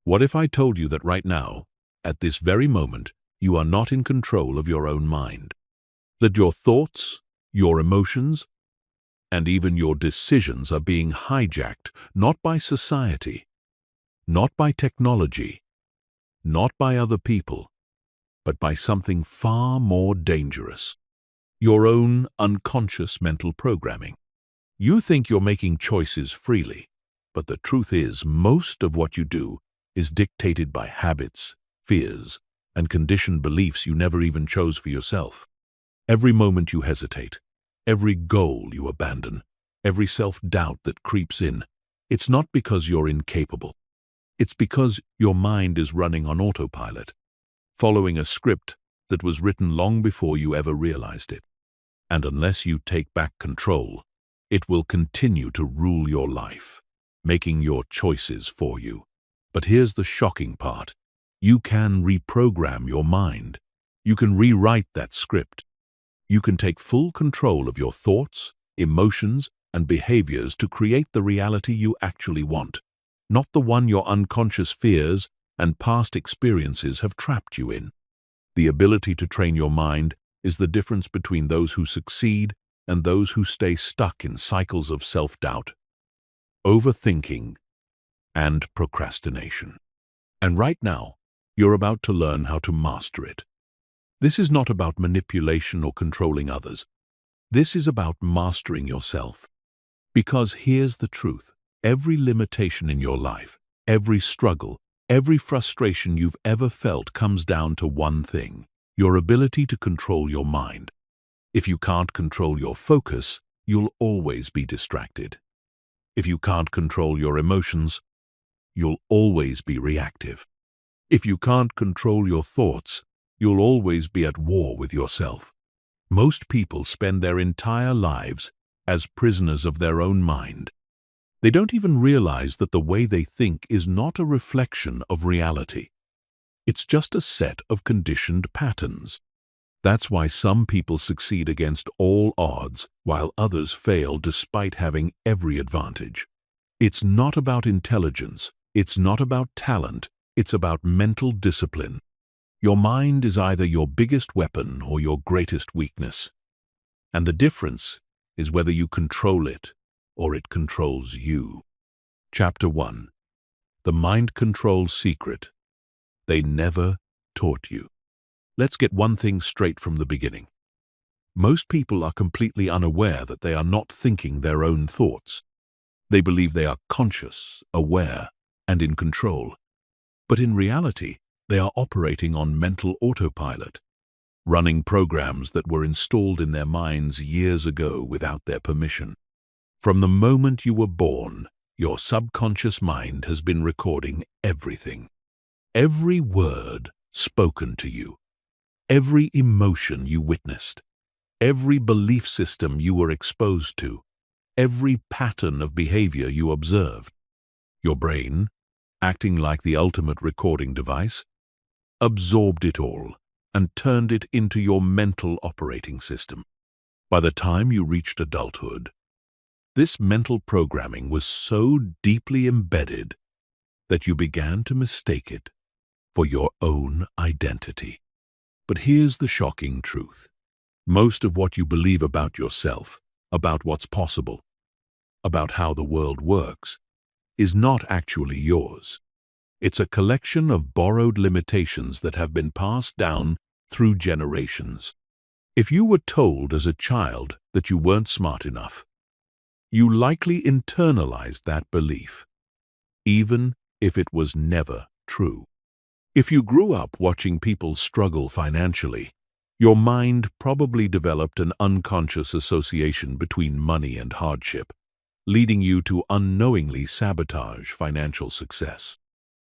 What if I told you that right now, at this very moment, you are not in control of your own mind? That your thoughts, your emotions, and even your decisions are being hijacked not by society, not by technology, not by other people, but by something far more dangerous: your own unconscious mental programming. You think you're making choices freely, but the truth is most of what you do is dictated by habits, fears, and conditioned beliefs you never even chose for yourself. Every moment you hesitate, every goal you abandon, every self-doubt that creeps in, it's not because you're incapable. It's because your mind is running on autopilot, following a script that was written long before you ever realized it. And unless you take back control, it will continue to rule your life, making your choices for you. But here's the shocking part. You can reprogram your mind. You can rewrite that script. You can take full control of your thoughts, emotions, and behaviors to create the reality you actually want, not the one your unconscious fears and past experiences have trapped you in. The ability to train your mind is the difference between those who succeed and those who stay stuck in cycles of self-doubt, overthinking, and procrastination. And right now, you're about to learn how to master it. This is not about manipulation or controlling others. This is about mastering yourself. Because here's the truth: every limitation in your life, every struggle, every frustration you've ever felt comes down to one thing: your ability to control your mind. If you can't control your focus, you'll always be distracted. If you can't control your emotions, you'll always be reactive. If you can't control your thoughts, you'll always be at war with yourself. Most people spend their entire lives as prisoners of their own mind. They don't even realize that the way they think is not a reflection of reality. It's just a set of conditioned patterns. That's why some people succeed against all odds, while others fail despite having every advantage. It's not about intelligence. It's not about talent. It's about mental discipline. Your mind is either your biggest weapon or your greatest weakness. And the difference is whether you control it or it controls you. Chapter 1. The Mind Control Secret They Never Taught You. Let's get one thing straight from the beginning. Most people are completely unaware that they are not thinking their own thoughts. They believe they are conscious, aware, and in control. But in reality, they are operating on mental autopilot, running programs that were installed in their minds years ago without their permission. From the moment you were born, your subconscious mind has been recording everything. Every word spoken to you, every emotion you witnessed, every belief system you were exposed to, every pattern of behavior you observed. Your brain, acting like the ultimate recording device, absorbed it all and turned it into your mental operating system. By the time you reached adulthood, this mental programming was so deeply embedded that you began to mistake it for your own identity. But here's the shocking truth. Most of what you believe about yourself, about what's possible, about how the world works, is not actually yours. It's a collection of borrowed limitations that have been passed down through generations. If you were told as a child that you weren't smart enough, you likely internalized that belief, even if it was never true. If you grew up watching people struggle financially, your mind probably developed an unconscious association between money and hardship, leading you to unknowingly sabotage financial success.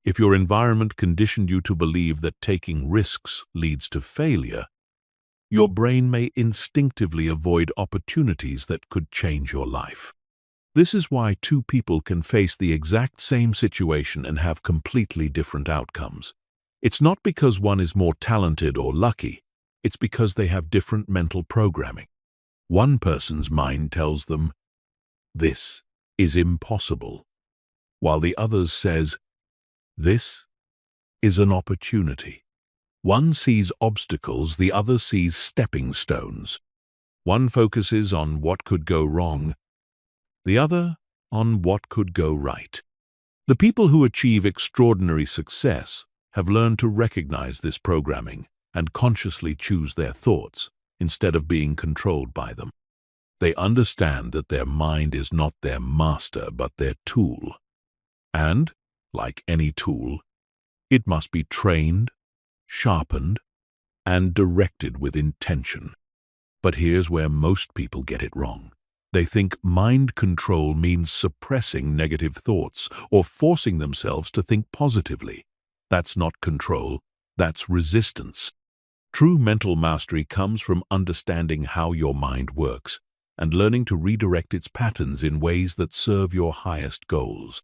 If your environment conditioned you to believe that taking risks leads to failure, your brain may instinctively avoid opportunities that could change your life. This is why two people can face the exact same situation and have completely different outcomes. It's not because one is more talented or lucky. It's because they have different mental programming. One person's mind tells them, "This is impossible," while the other's says, This is an opportunity. One sees obstacles, the other sees stepping stones. One focuses on what could go wrong, the other on what could go right. The people who achieve extraordinary success have learned to recognize this programming and consciously choose their thoughts instead of being controlled by them. They understand that their mind is not their master but their tool. And, like any tool, it must be trained, sharpened, and directed with intention. But here's where most people get it wrong. They think mind control means suppressing negative thoughts or forcing themselves to think positively. That's not control, that's resistance. True mental mastery comes from understanding how your mind works and learning to redirect its patterns in ways that serve your highest goals.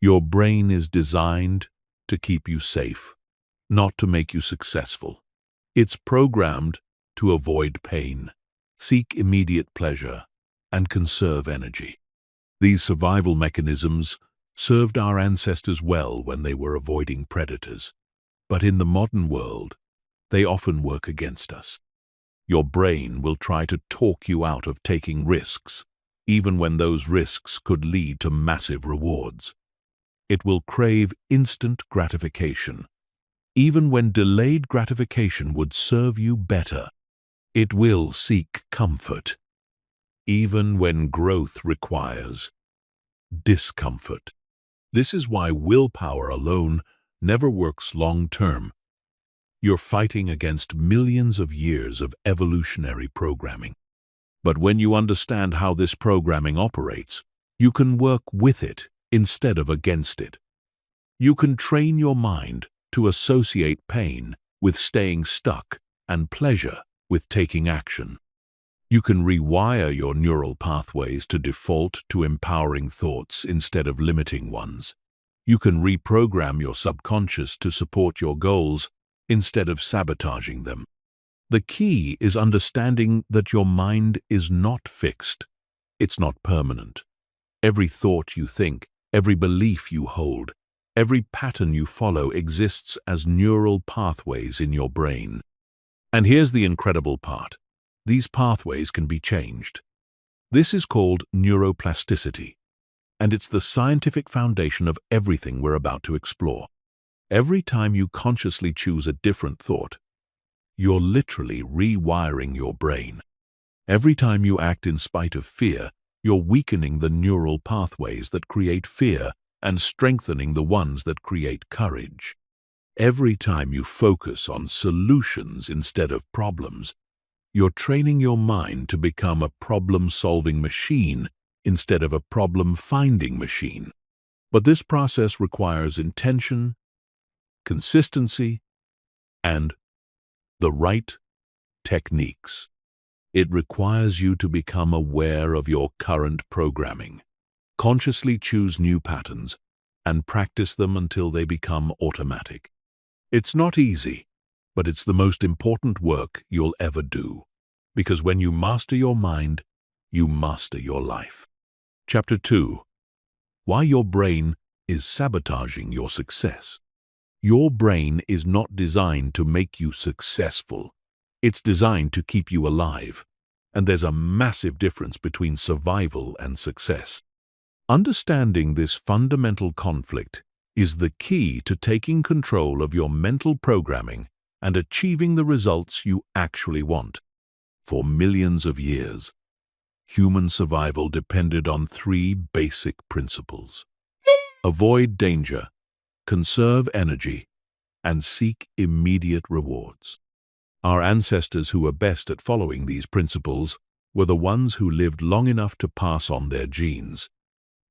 Your brain is designed to keep you safe, not to make you successful. It's programmed to avoid pain, seek immediate pleasure, and conserve energy. These survival mechanisms served our ancestors well when they were avoiding predators. But in the modern world, they often work against us. Your brain will try to talk you out of taking risks, even when those risks could lead to massive rewards. It will crave instant gratification, even when delayed gratification would serve you better. It will seek comfort, even when growth requires discomfort. This is why willpower alone never works long-term. You're fighting against millions of years of evolutionary programming. But when you understand how this programming operates, you can work with it instead of against it. You can train your mind to associate pain with staying stuck and pleasure with taking action. You can rewire your neural pathways to default to empowering thoughts instead of limiting ones. You can reprogram your subconscious to support your goals instead of sabotaging them. The key is understanding that your mind is not fixed. It's not permanent. Every thought you think, every belief you hold, every pattern you follow exists as neural pathways in your brain. And here's the incredible part. These pathways can be changed. This is called neuroplasticity, and it's the scientific foundation of everything we're about to explore. Every time you consciously choose a different thought, you're literally rewiring your brain. Every time you act in spite of fear, you're weakening the neural pathways that create fear and strengthening the ones that create courage. Every time you focus on solutions instead of problems, you're training your mind to become a problem-solving machine instead of a problem-finding machine. But this process requires intention, consistency, and the right techniques. It requires you to become aware of your current programming, consciously choose new patterns, and practice them until they become automatic. It's not easy, but it's the most important work you'll ever do, because when you master your mind, you master your life. Chapter 2. Why your brain is sabotaging your success. Your brain is not designed to make you successful. It's designed to keep you alive. And there's a massive difference between survival and success. Understanding this fundamental conflict is the key to taking control of your mental programming and achieving the results you actually want. For millions of years, human survival depended on three basic principles: avoid danger, conserve energy, and seek immediate rewards. Our ancestors who were best at following these principles were the ones who lived long enough to pass on their genes.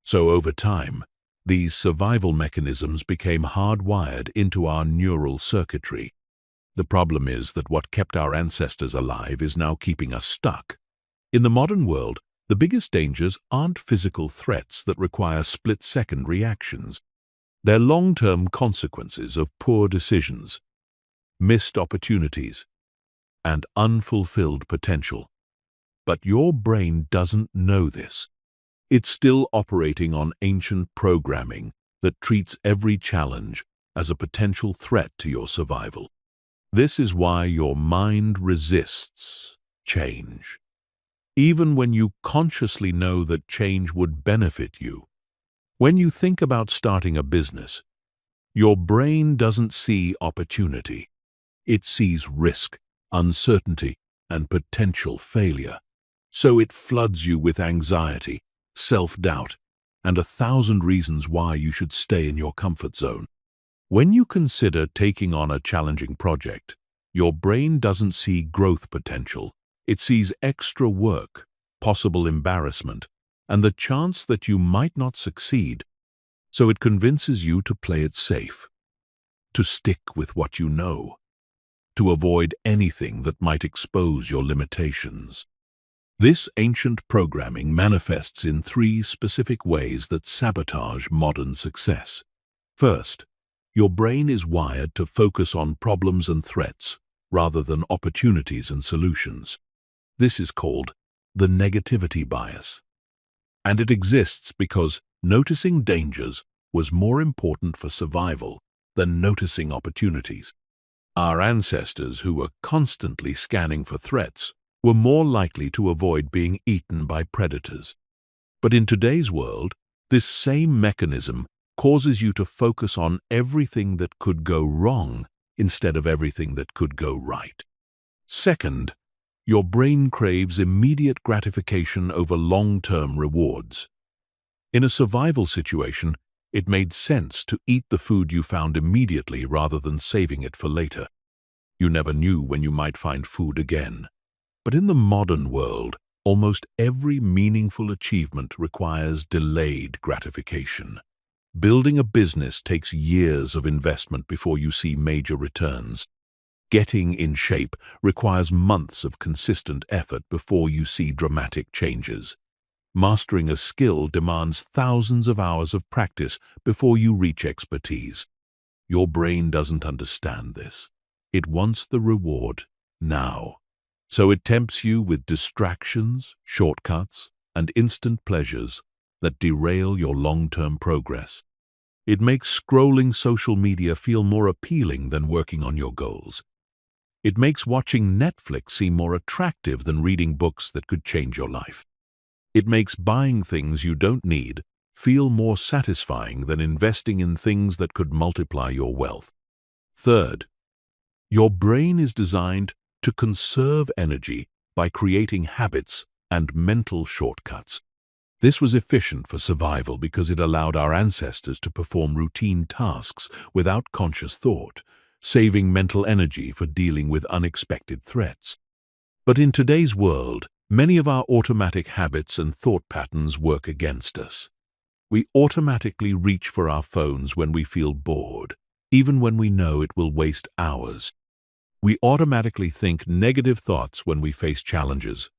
So over time, these survival mechanisms became hardwired into our neural circuitry. The problem is that what kept our ancestors alive is now keeping us stuck. In the modern world, the biggest dangers aren't physical threats that require split-second reactions. They're long-term consequences of poor decisions, missed opportunities, and unfulfilled potential. But your brain doesn't know this. It's still operating on ancient programming that treats every challenge as a potential threat to your survival. This is why your mind resists change. Even when you consciously know that change would benefit you. When you think about starting a business, your brain doesn't see opportunity. It sees risk, uncertainty, and potential failure. So it floods you with anxiety, self-doubt, and 1,000 reasons why you should stay in your comfort zone. When you consider taking on a challenging project, your brain doesn't see growth potential. It sees extra work, possible embarrassment, and the chance that you might not succeed. So it convinces you to play it safe, to stick with what you know, to avoid anything that might expose your limitations. This ancient programming manifests in 3 specific ways that sabotage modern success. First, your brain is wired to focus on problems and threats rather than opportunities and solutions. This is called the negativity bias. And it exists because noticing dangers was more important for survival than noticing opportunities. Our ancestors, who were constantly scanning for threats, were more likely to avoid being eaten by predators. But in today's world, this same mechanism causes you to focus on everything that could go wrong instead of everything that could go right. Second, your brain craves immediate gratification over long-term rewards. In a survival situation, it made sense to eat the food you found immediately rather than saving it for later. You never knew when you might find food again. But in the modern world, almost every meaningful achievement requires delayed gratification. Building a business takes years of investment before you see major returns. Getting in shape requires months of consistent effort before you see dramatic changes. Mastering a skill demands thousands of hours of practice before you reach expertise. Your brain doesn't understand this. It wants the reward now. So it tempts you with distractions, shortcuts, and instant pleasures that derail your long-term progress. It makes scrolling social media feel more appealing than working on your goals. It makes watching Netflix seem more attractive than reading books that could change your life. It makes buying things you don't need feel more satisfying than investing in things that could multiply your wealth. Third, your brain is designed to conserve energy by creating habits and mental shortcuts. This was efficient for survival because it allowed our ancestors to perform routine tasks without conscious thought, saving mental energy for dealing with unexpected threats. But in today's world, many of our automatic habits and thought patterns work against us. We automatically reach for our phones when we feel bored, even when we know it will waste hours. We automatically think negative thoughts when we face challenges,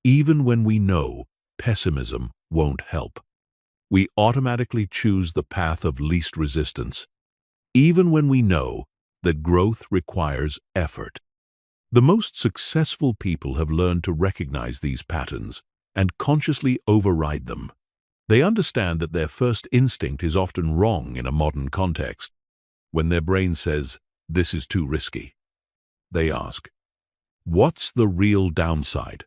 even when we know pessimism won't help. We automatically choose the path of least resistance, even when we know that growth requires effort. The most successful people have learned to recognize these patterns and consciously override them. They understand that their first instinct is often wrong in a modern context. When their brain says, "This is too risky," they ask, "What's the real downside?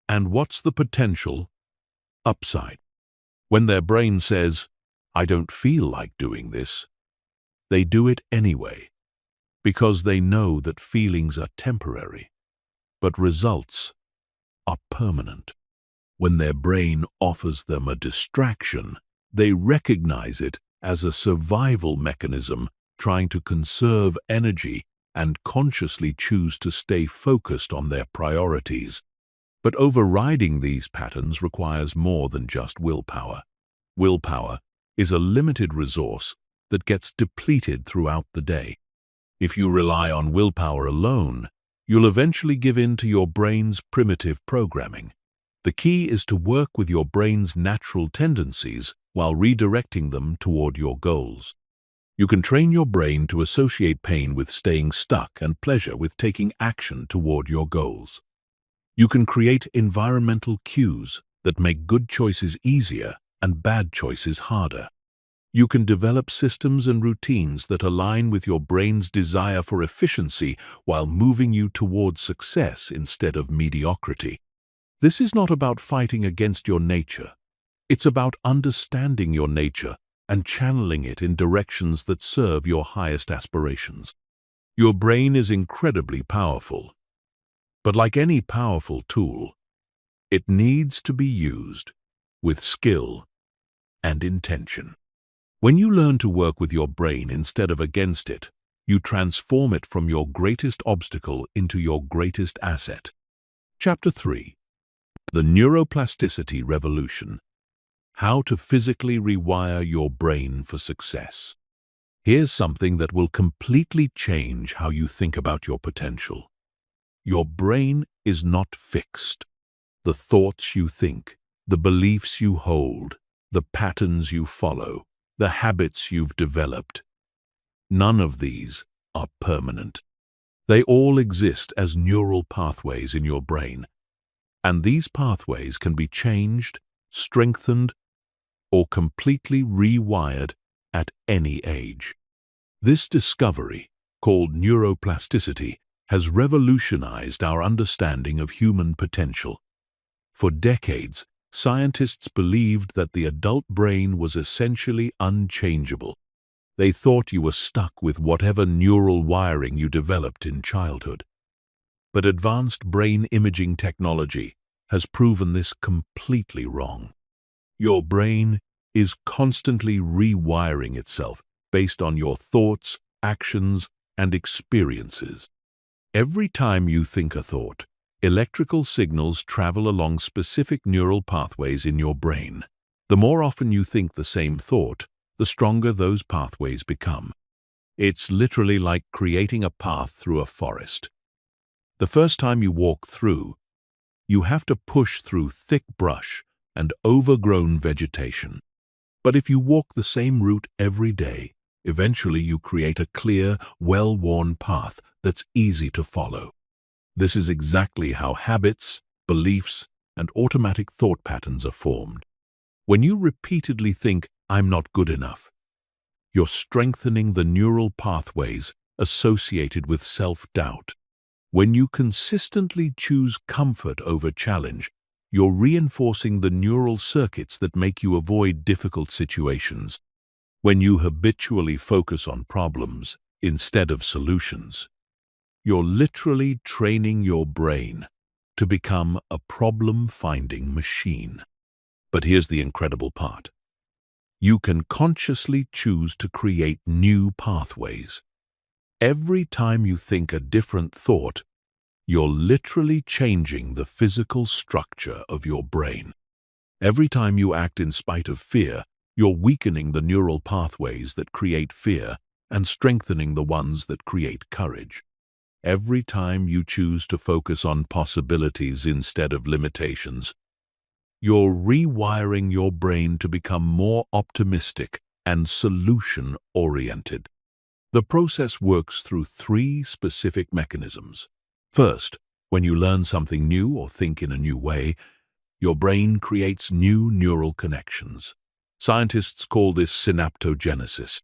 And what's the potential upside?" When their brain says, "I don't feel like doing this," they do it anyway, because they know that feelings are temporary, but results are permanent. When their brain offers them a distraction, they recognize it as a survival mechanism trying to conserve energy and consciously choose to stay focused on their priorities. But overriding these patterns requires more than just willpower. Willpower is a limited resource that gets depleted throughout the day. If you rely on willpower alone, you'll eventually give in to your brain's primitive programming. The key is to work with your brain's natural tendencies while redirecting them toward your goals. You can train your brain to associate pain with staying stuck and pleasure with taking action toward your goals. You can create environmental cues that make good choices easier and bad choices harder. You can develop systems and routines that align with your brain's desire for efficiency while moving you towards success instead of mediocrity. This is not about fighting against your nature. It's about understanding your nature and channeling it in directions that serve your highest aspirations. Your brain is incredibly powerful, but like any powerful tool, it needs to be used with skill and intention. When you learn to work with your brain instead of against it, you transform it from your greatest obstacle into your greatest asset. Chapter 3. The Neuroplasticity Revolution. How to physically rewire your brain for success. Here's something that will completely change how you think about your potential. Your brain is not fixed. The thoughts you think, the beliefs you hold, the patterns you follow, the habits you've developed, none of these are permanent. They all exist as neural pathways in your brain, and these pathways can be changed, strengthened, or completely rewired at any age. This discovery, called neuroplasticity, has revolutionized our understanding of human potential. For decades, scientists believed that the adult brain was essentially unchangeable. They thought you were stuck with whatever neural wiring you developed in childhood. But advanced brain imaging technology has proven this completely wrong. Your brain is constantly rewiring itself based on your thoughts, actions, and experiences. Every time you think a thought, electrical signals travel along specific neural pathways in your brain. The more often you think the same thought, the stronger those pathways become. It's literally like creating a path through a forest. The first time you walk through, you have to push through thick brush and overgrown vegetation. But if you walk the same route every day, eventually you create a clear, well-worn path that's easy to follow. This is exactly how habits, beliefs, and automatic thought patterns are formed. When you repeatedly think, "I'm not good enough," you're strengthening the neural pathways associated with self-doubt. When you consistently choose comfort over challenge, you're reinforcing the neural circuits that make you avoid difficult situations. When you habitually focus on problems instead of solutions, you're literally training your brain to become a problem-finding machine. But here's the incredible part. You can consciously choose to create new pathways. Every time you think a different thought, you're literally changing the physical structure of your brain. Every time you act in spite of fear, you're weakening the neural pathways that create fear and strengthening the ones that create courage. Every time you choose to focus on possibilities instead of limitations, you're rewiring your brain to become more optimistic and solution-oriented. The process works through 3 specific mechanisms. First, when you learn something new or think in a new way, your brain creates new neural connections. Scientists call this synaptogenesis.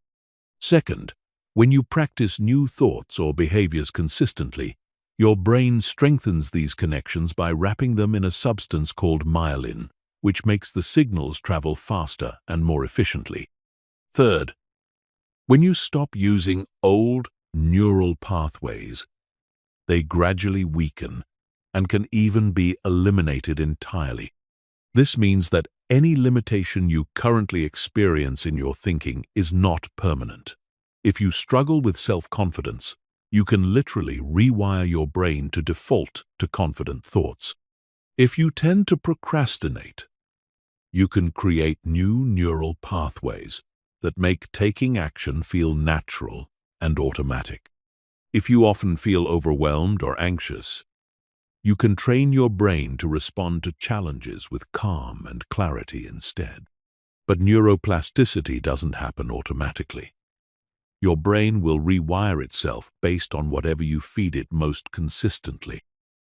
Second, when you practice new thoughts or behaviors consistently, your brain strengthens these connections by wrapping them in a substance called myelin, which makes the signals travel faster and more efficiently. Third, when you stop using old neural pathways, they gradually weaken and can even be eliminated entirely. This means that any limitation you currently experience in your thinking is not permanent. If you struggle with self-confidence, you can literally rewire your brain to default to confident thoughts. If you tend to procrastinate, you can create new neural pathways that make taking action feel natural and automatic. If you often feel overwhelmed or anxious, you can train your brain to respond to challenges with calm and clarity instead. But neuroplasticity doesn't happen automatically. Your brain will rewire itself based on whatever you feed it most consistently.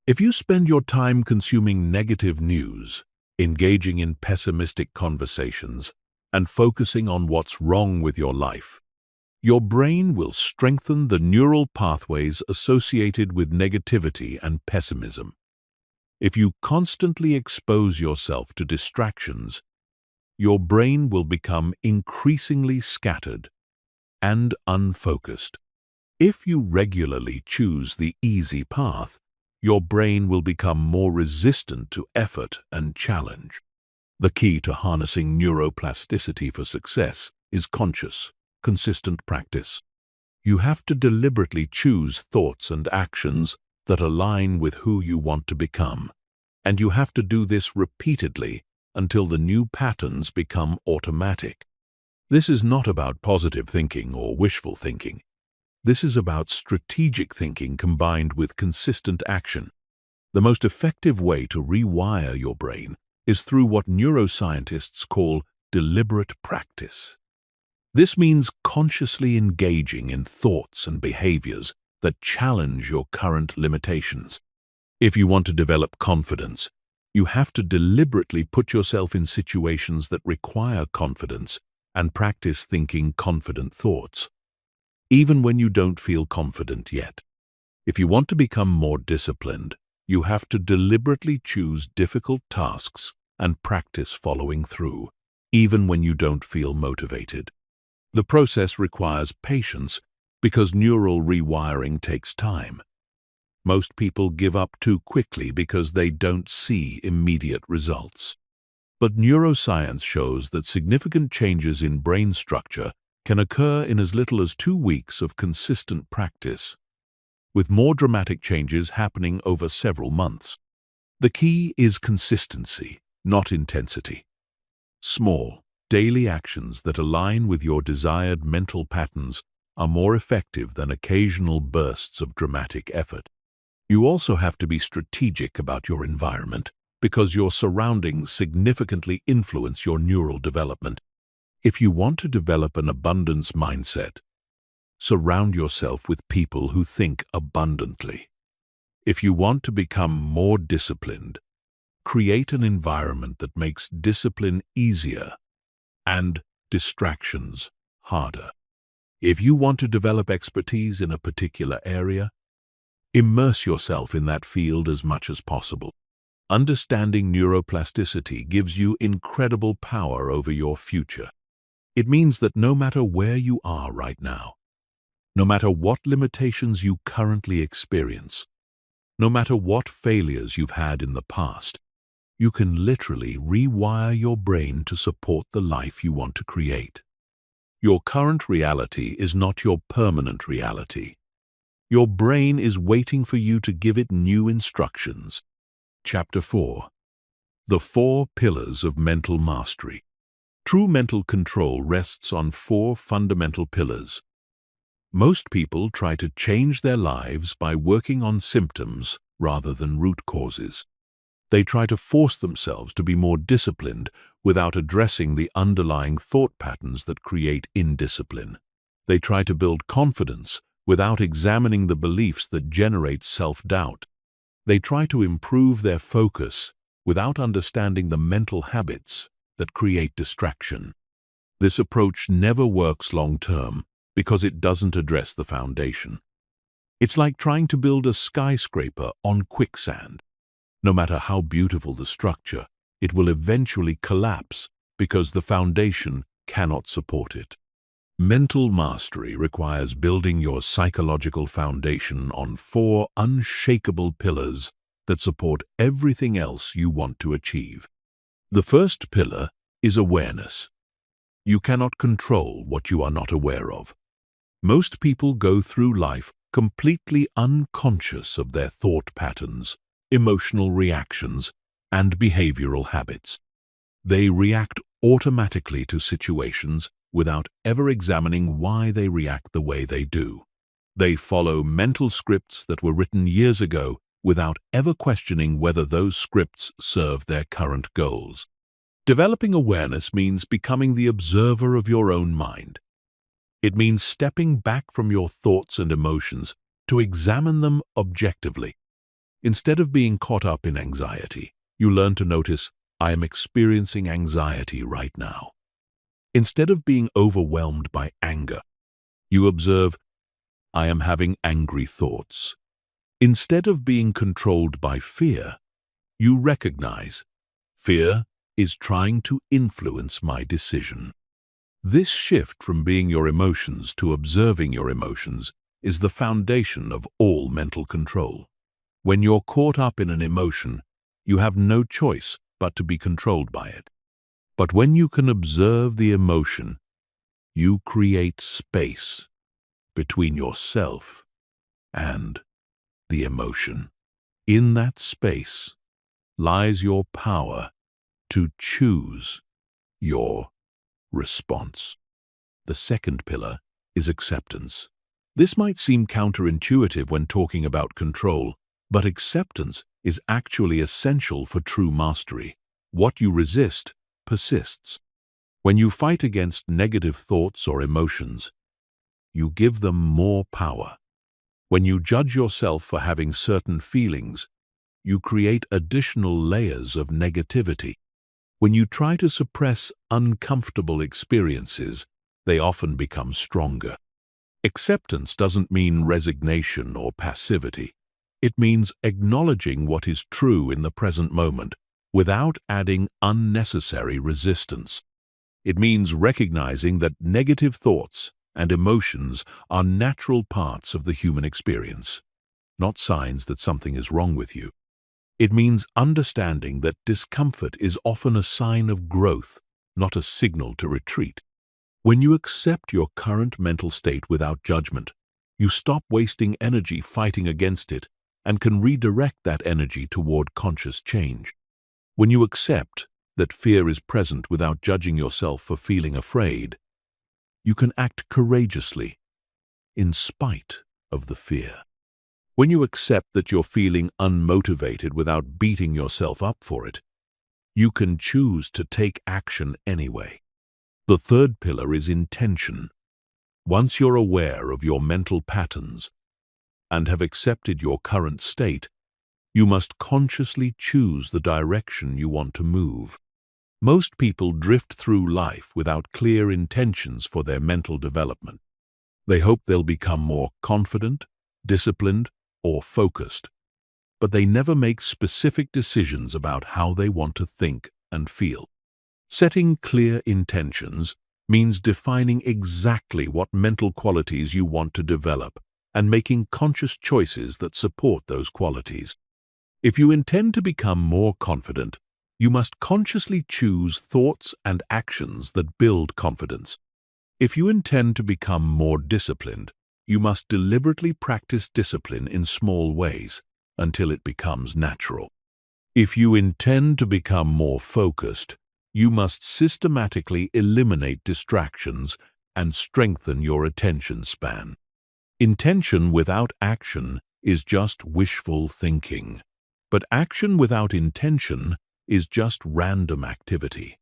If you spend your time consuming negative news, engaging in pessimistic conversations, and focusing on what's wrong with your life. Your brain will strengthen the neural pathways associated with negativity and pessimism. If you constantly expose yourself to distractions, your brain will become increasingly scattered and unfocused. If you regularly choose the easy path, your brain will become more resistant to effort and challenge. The key to harnessing neuroplasticity for success is conscious, consistent practice. You have to deliberately choose thoughts and actions that align with who you want to become, and you have to do this repeatedly until the new patterns become automatic. This is not about positive thinking or wishful thinking. This is about strategic thinking combined with consistent action. The most effective way to rewire your brain is through what neuroscientists call deliberate practice. This means consciously engaging in thoughts and behaviors that challenge your current limitations. If you want to develop confidence, you have to deliberately put yourself in situations that require confidence and practice thinking confident thoughts, even when you don't feel confident yet. If you want to become more disciplined, you have to deliberately choose difficult tasks and practice following through, even when you don't feel motivated. The process requires patience because neural rewiring takes time. Most people give up too quickly because they don't see immediate results. But neuroscience shows that significant changes in brain structure can occur in as little as 2 weeks of consistent practice, with more dramatic changes happening over several months. The key is consistency, not intensity. Small, daily actions that align with your desired mental patterns are more effective than occasional bursts of dramatic effort. You also have to be strategic about your environment because your surroundings significantly influence your neural development. If you want to develop an abundance mindset, surround yourself with people who think abundantly. If you want to become more disciplined, create an environment that makes discipline easier and distractions harder. If you want to develop expertise in a particular area, immerse yourself in that field as much as possible. Understanding neuroplasticity gives you incredible power over your future. It means that no matter where you are right now, no matter what limitations you currently experience, no matter what failures you've had in the past, you can literally rewire your brain to support the life you want to create. Your current reality is not your permanent reality. Your brain is waiting for you to give it new instructions. Chapter 4. The 4 Pillars of Mental Mastery. True mental control rests on 4 fundamental pillars. Most people try to change their lives by working on symptoms rather than root causes. They try to force themselves to be more disciplined without addressing the underlying thought patterns that create indiscipline. They try to build confidence without examining the beliefs that generate self-doubt. They try to improve their focus without understanding the mental habits that create distraction. This approach never works long-term because it doesn't address the foundation. It's like trying to build a skyscraper on quicksand. No matter how beautiful the structure, it will eventually collapse because the foundation cannot support it. Mental mastery requires building your psychological foundation on 4 unshakable pillars that support everything else you want to achieve. The first pillar is awareness. You cannot control what you are not aware of. Most people go through life completely unconscious of their thought patterns, emotional reactions, and behavioral habits. They react automatically to situations without ever examining why they react the way they do. They follow mental scripts that were written years ago without ever questioning whether those scripts serve their current goals. Developing awareness means becoming the observer of your own mind. It means stepping back from your thoughts and emotions to examine them objectively. Instead of being caught up in anxiety, you learn to notice, I am experiencing anxiety right now. Instead of being overwhelmed by anger, you observe, I am having angry thoughts. Instead of being controlled by fear, you recognize, fear is trying to influence my decision. This shift from being your emotions to observing your emotions is the foundation of all mental control. When you're caught up in an emotion, you have no choice but to be controlled by it. But when you can observe the emotion, you create space between yourself and the emotion. In that space lies your power to choose your response. The second pillar is acceptance. This might seem counterintuitive when talking about control, but acceptance is actually essential for true mastery. What you resist persists. When you fight against negative thoughts or emotions, you give them more power. When you judge yourself for having certain feelings, you create additional layers of negativity. When you try to suppress uncomfortable experiences, they often become stronger. Acceptance doesn't mean resignation or passivity. It means acknowledging what is true in the present moment without adding unnecessary resistance. It means recognizing that negative thoughts and emotions are natural parts of the human experience, not signs that something is wrong with you. It means understanding that discomfort is often a sign of growth, not a signal to retreat. When you accept your current mental state without judgment, you stop wasting energy fighting against it and can redirect that energy toward conscious change. When you accept that fear is present without judging yourself for feeling afraid, you can act courageously in spite of the fear. When you accept that you're feeling unmotivated without beating yourself up for it, you can choose to take action anyway. The third pillar is intention. Once you're aware of your mental patterns and have accepted your current state, you must consciously choose the direction you want to move. Most people drift through life without clear intentions for their mental development. They hope they'll become more confident, disciplined, or focused, but they never make specific decisions about how they want to think and feel. Setting clear intentions means defining exactly what mental qualities you want to develop and making conscious choices that support those qualities. If you intend to become more confident, you must consciously choose thoughts and actions that build confidence. If you intend to become more disciplined, you must deliberately practice discipline in small ways until it becomes natural. If you intend to become more focused, you must systematically eliminate distractions and strengthen your attention span. Intention without action is just wishful thinking, but action without intention is just random activity.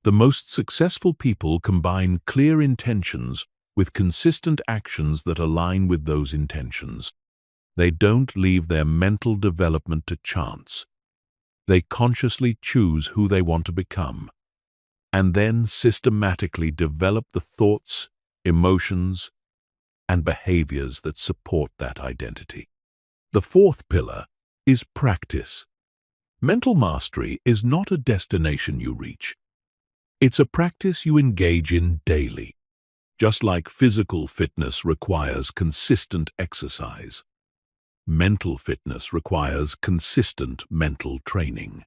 The most successful people combine clear intentions with consistent actions that align with those intentions. They don't leave their mental development to chance. They consciously choose who they want to become, and then systematically develop the thoughts, emotions, and behaviors that support that identity. The fourth pillar is practice. Mental mastery is not a destination you reach. It's a practice you engage in daily. Just like physical fitness requires consistent exercise, mental fitness requires consistent mental training.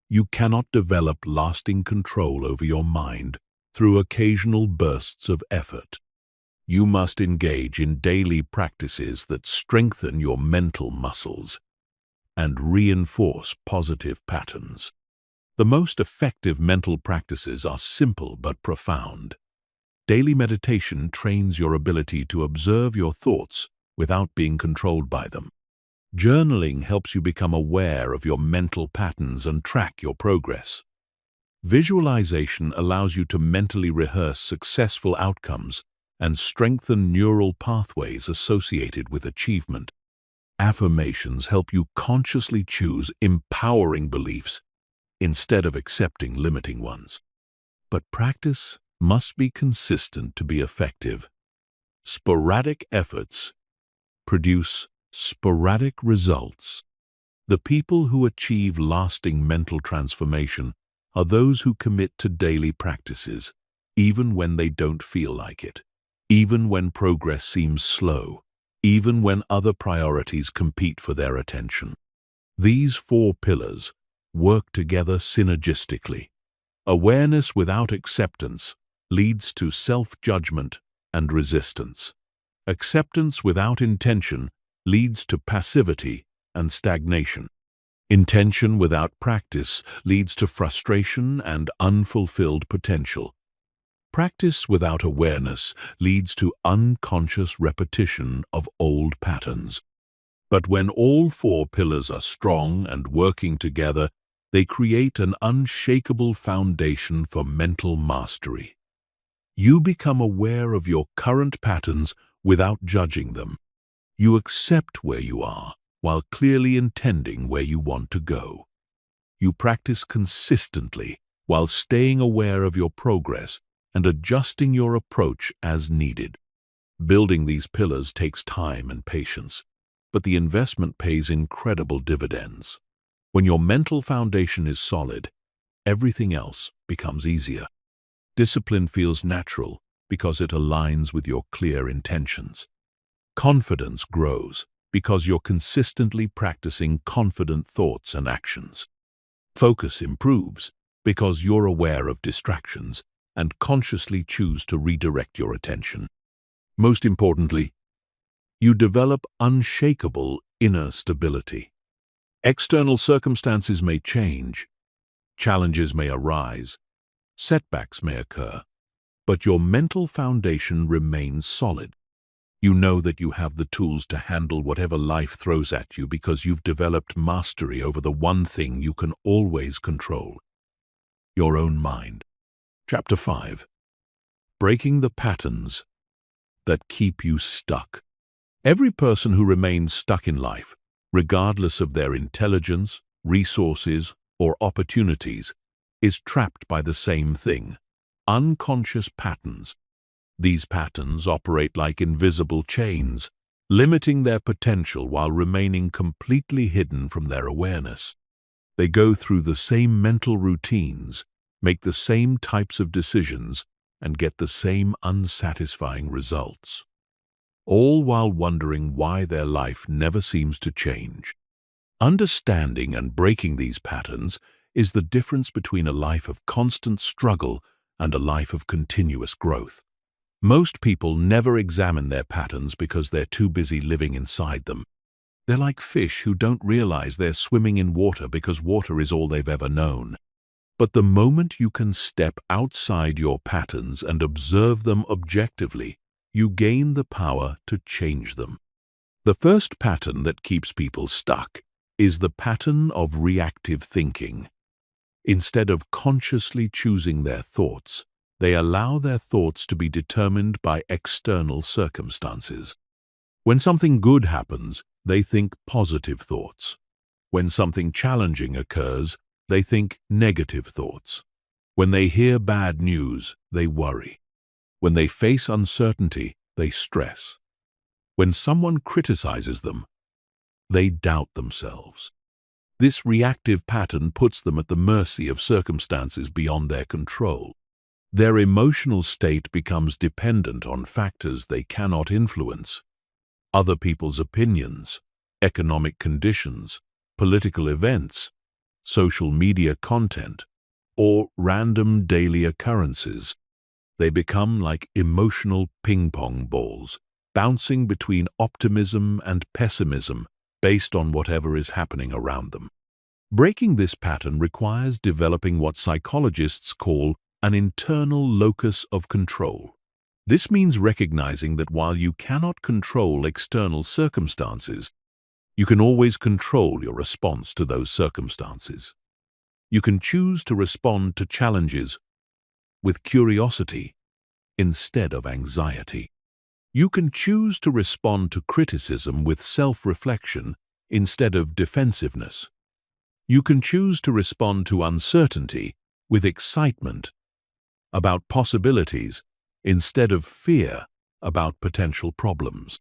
You cannot develop lasting control over your mind through occasional bursts of effort. You must engage in daily practices that strengthen your mental muscles and reinforce positive patterns. The most effective mental practices are simple but profound. Daily meditation trains your ability to observe your thoughts without being controlled by them. Journaling helps you become aware of your mental patterns and track your progress. Visualization allows you to mentally rehearse successful outcomes and strengthen neural pathways associated with achievement. Affirmations help you consciously choose empowering beliefs instead of accepting limiting ones. But practice must be consistent to be effective. Sporadic efforts produce sporadic results. The people who achieve lasting mental transformation are those who commit to daily practices, even when they don't feel like it, even when progress seems slow, even when other priorities compete for their attention. These four pillars work together synergistically. Awareness without acceptance leads to self-judgment and resistance. Acceptance without intention leads to passivity and stagnation. Intention without practice leads to frustration and unfulfilled potential. Practice without awareness leads to unconscious repetition of old patterns. But when all four pillars are strong and working together, they create an unshakable foundation for mental mastery. You become aware of your current patterns without judging them. You accept where you are while clearly intending where you want to go. You practice consistently while staying aware of your progress and adjusting your approach as needed. Building these pillars takes time and patience, but the investment pays incredible dividends. When your mental foundation is solid, everything else becomes easier. Discipline feels natural because it aligns with your clear intentions. Confidence grows because you're consistently practicing confident thoughts and actions. Focus improves because you're aware of distractions and consciously choose to redirect your attention. Most importantly, you develop unshakable inner stability. External circumstances may change, challenges may arise, setbacks may occur, but your mental foundation remains solid. You know that you have the tools to handle whatever life throws at you because you've developed mastery over the one thing you can always control: your own mind. Chapter 5. Breaking the patterns that keep you stuck. Every person who remains stuck in life, regardless of their intelligence, resources, or opportunities, is trapped by the same thing: unconscious patterns. These patterns operate like invisible chains, limiting their potential while remaining completely hidden from their awareness. They go through the same mental routines, make the same types of decisions, and get the same unsatisfying results, all while wondering why their life never seems to change. Understanding and breaking these patterns is the difference between a life of constant struggle and a life of continuous growth. Most people never examine their patterns because they're too busy living inside them. They're like fish who don't realize they're swimming in water because water is all they've ever known. But the moment you can step outside your patterns and observe them objectively, you gain the power to change them. The first pattern that keeps people stuck is the pattern of reactive thinking. Instead of consciously choosing their thoughts, they allow their thoughts to be determined by external circumstances. When something good happens, they think positive thoughts. When something challenging occurs, they think negative thoughts. When they hear bad news, they worry. When they face uncertainty, they stress. When someone criticizes them, they doubt themselves. This reactive pattern puts them at the mercy of circumstances beyond their control. Their emotional state becomes dependent on factors they cannot influence: other people's opinions, economic conditions, political events, social media content, or random daily occurrences. They become like emotional ping-pong balls, bouncing between optimism and pessimism based on whatever is happening around them. Breaking this pattern requires developing what psychologists call an internal locus of control. This means recognizing that while you cannot control external circumstances, you can always control your response to those circumstances. You can choose to respond to challenges with curiosity instead of anxiety. You can choose to respond to criticism with self-reflection instead of defensiveness. You can choose to respond to uncertainty with excitement about possibilities, instead of fear about potential problems.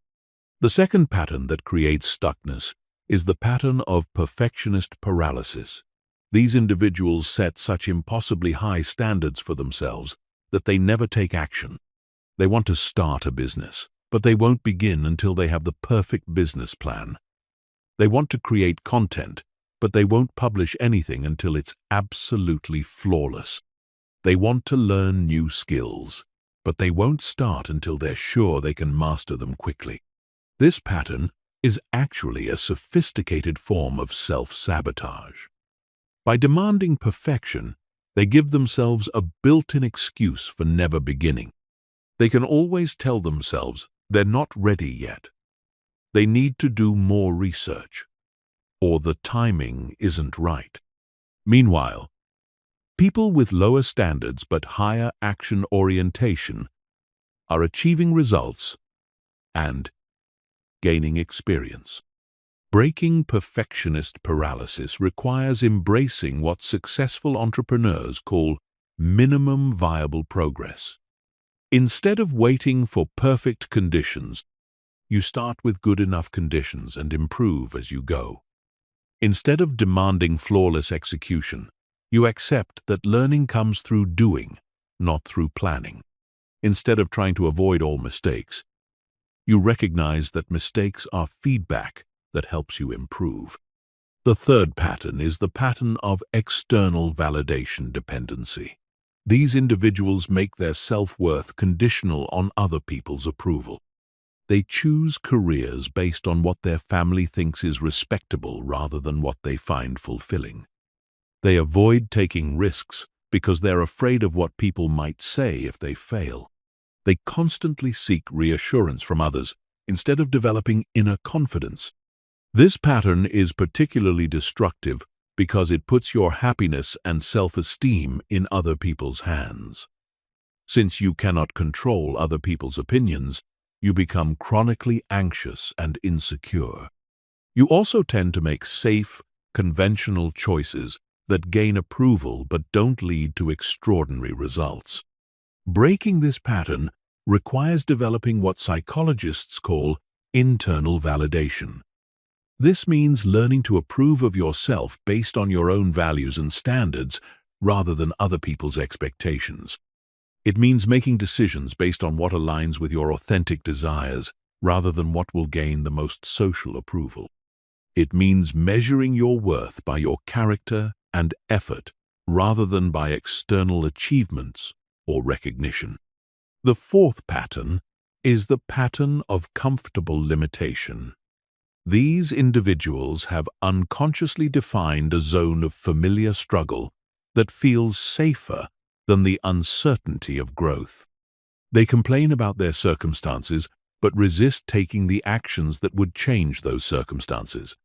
The second pattern that creates stuckness is the pattern of perfectionist paralysis. These individuals set such impossibly high standards for themselves that they never take action. They want to start a business, but they won't begin until they have the perfect business plan. They want to create content, but they won't publish anything until it's absolutely flawless. They want to learn new skills, but they won't start until they're sure they can master them quickly. This pattern is actually a sophisticated form of self-sabotage. By demanding perfection, they give themselves a built-in excuse for never beginning. They can always tell themselves they're not ready yet. They need to do more research, or the timing isn't right. Meanwhile, people with lower standards but higher action orientation are achieving results and gaining experience. Breaking perfectionist paralysis requires embracing what successful entrepreneurs call minimum viable progress. Instead of waiting for perfect conditions, you start with good enough conditions and improve as you go. Instead of demanding flawless execution, you accept that learning comes through doing, not through planning. Instead of trying to avoid all mistakes, you recognize that mistakes are feedback that helps you improve. The third pattern is the pattern of external validation dependency. These individuals make their self-worth conditional on other people's approval. They choose careers based on what their family thinks is respectable rather than what they find fulfilling. They avoid taking risks because they're afraid of what people might say if they fail. They constantly seek reassurance from others instead of developing inner confidence. This pattern is particularly destructive because it puts your happiness and self-esteem in other people's hands. Since you cannot control other people's opinions, you become chronically anxious and insecure. You also tend to make safe, conventional choices that gain approval but don't lead to extraordinary results. Breaking this pattern requires developing what psychologists call internal validation. This means learning to approve of yourself based on your own values and standards rather than other people's expectations. It means making decisions based on what aligns with your authentic desires rather than what will gain the most social approval. It means measuring your worth by your character and effort rather than by external achievements or recognition. The fourth pattern is the pattern of comfortable limitation. These individuals have unconsciously defined a zone of familiar struggle that feels safer than the uncertainty of growth. They complain about their circumstances but resist taking the actions that would change those circumstances.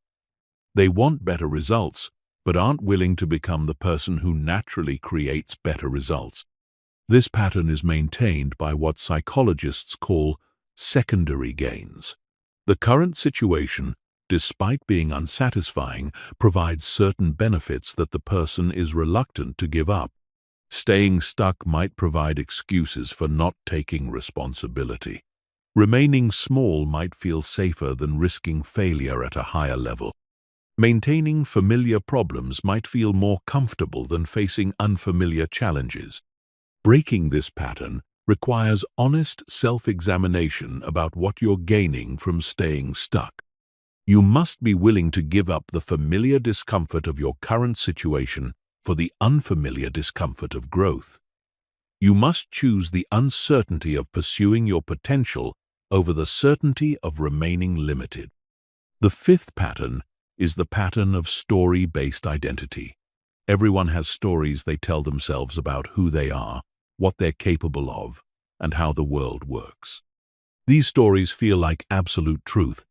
They want better results but aren't willing to become the person who naturally creates better results. This pattern is maintained by what psychologists call secondary gains. The current situation, despite being unsatisfying, provides certain benefits that the person is reluctant to give up. Staying stuck might provide excuses for not taking responsibility. Remaining small might feel safer than risking failure at a higher level. Maintaining familiar problems might feel more comfortable than facing unfamiliar challenges. Breaking this pattern requires honest self-examination about what you're gaining from staying stuck. You must be willing to give up the familiar discomfort of your current situation for the unfamiliar discomfort of growth. You must choose the uncertainty of pursuing your potential over the certainty of remaining limited. The fifth pattern is the pattern of story-based identity. Everyone has stories they tell themselves about who they are, what they're capable of, and how the world works. These stories feel like absolute truth,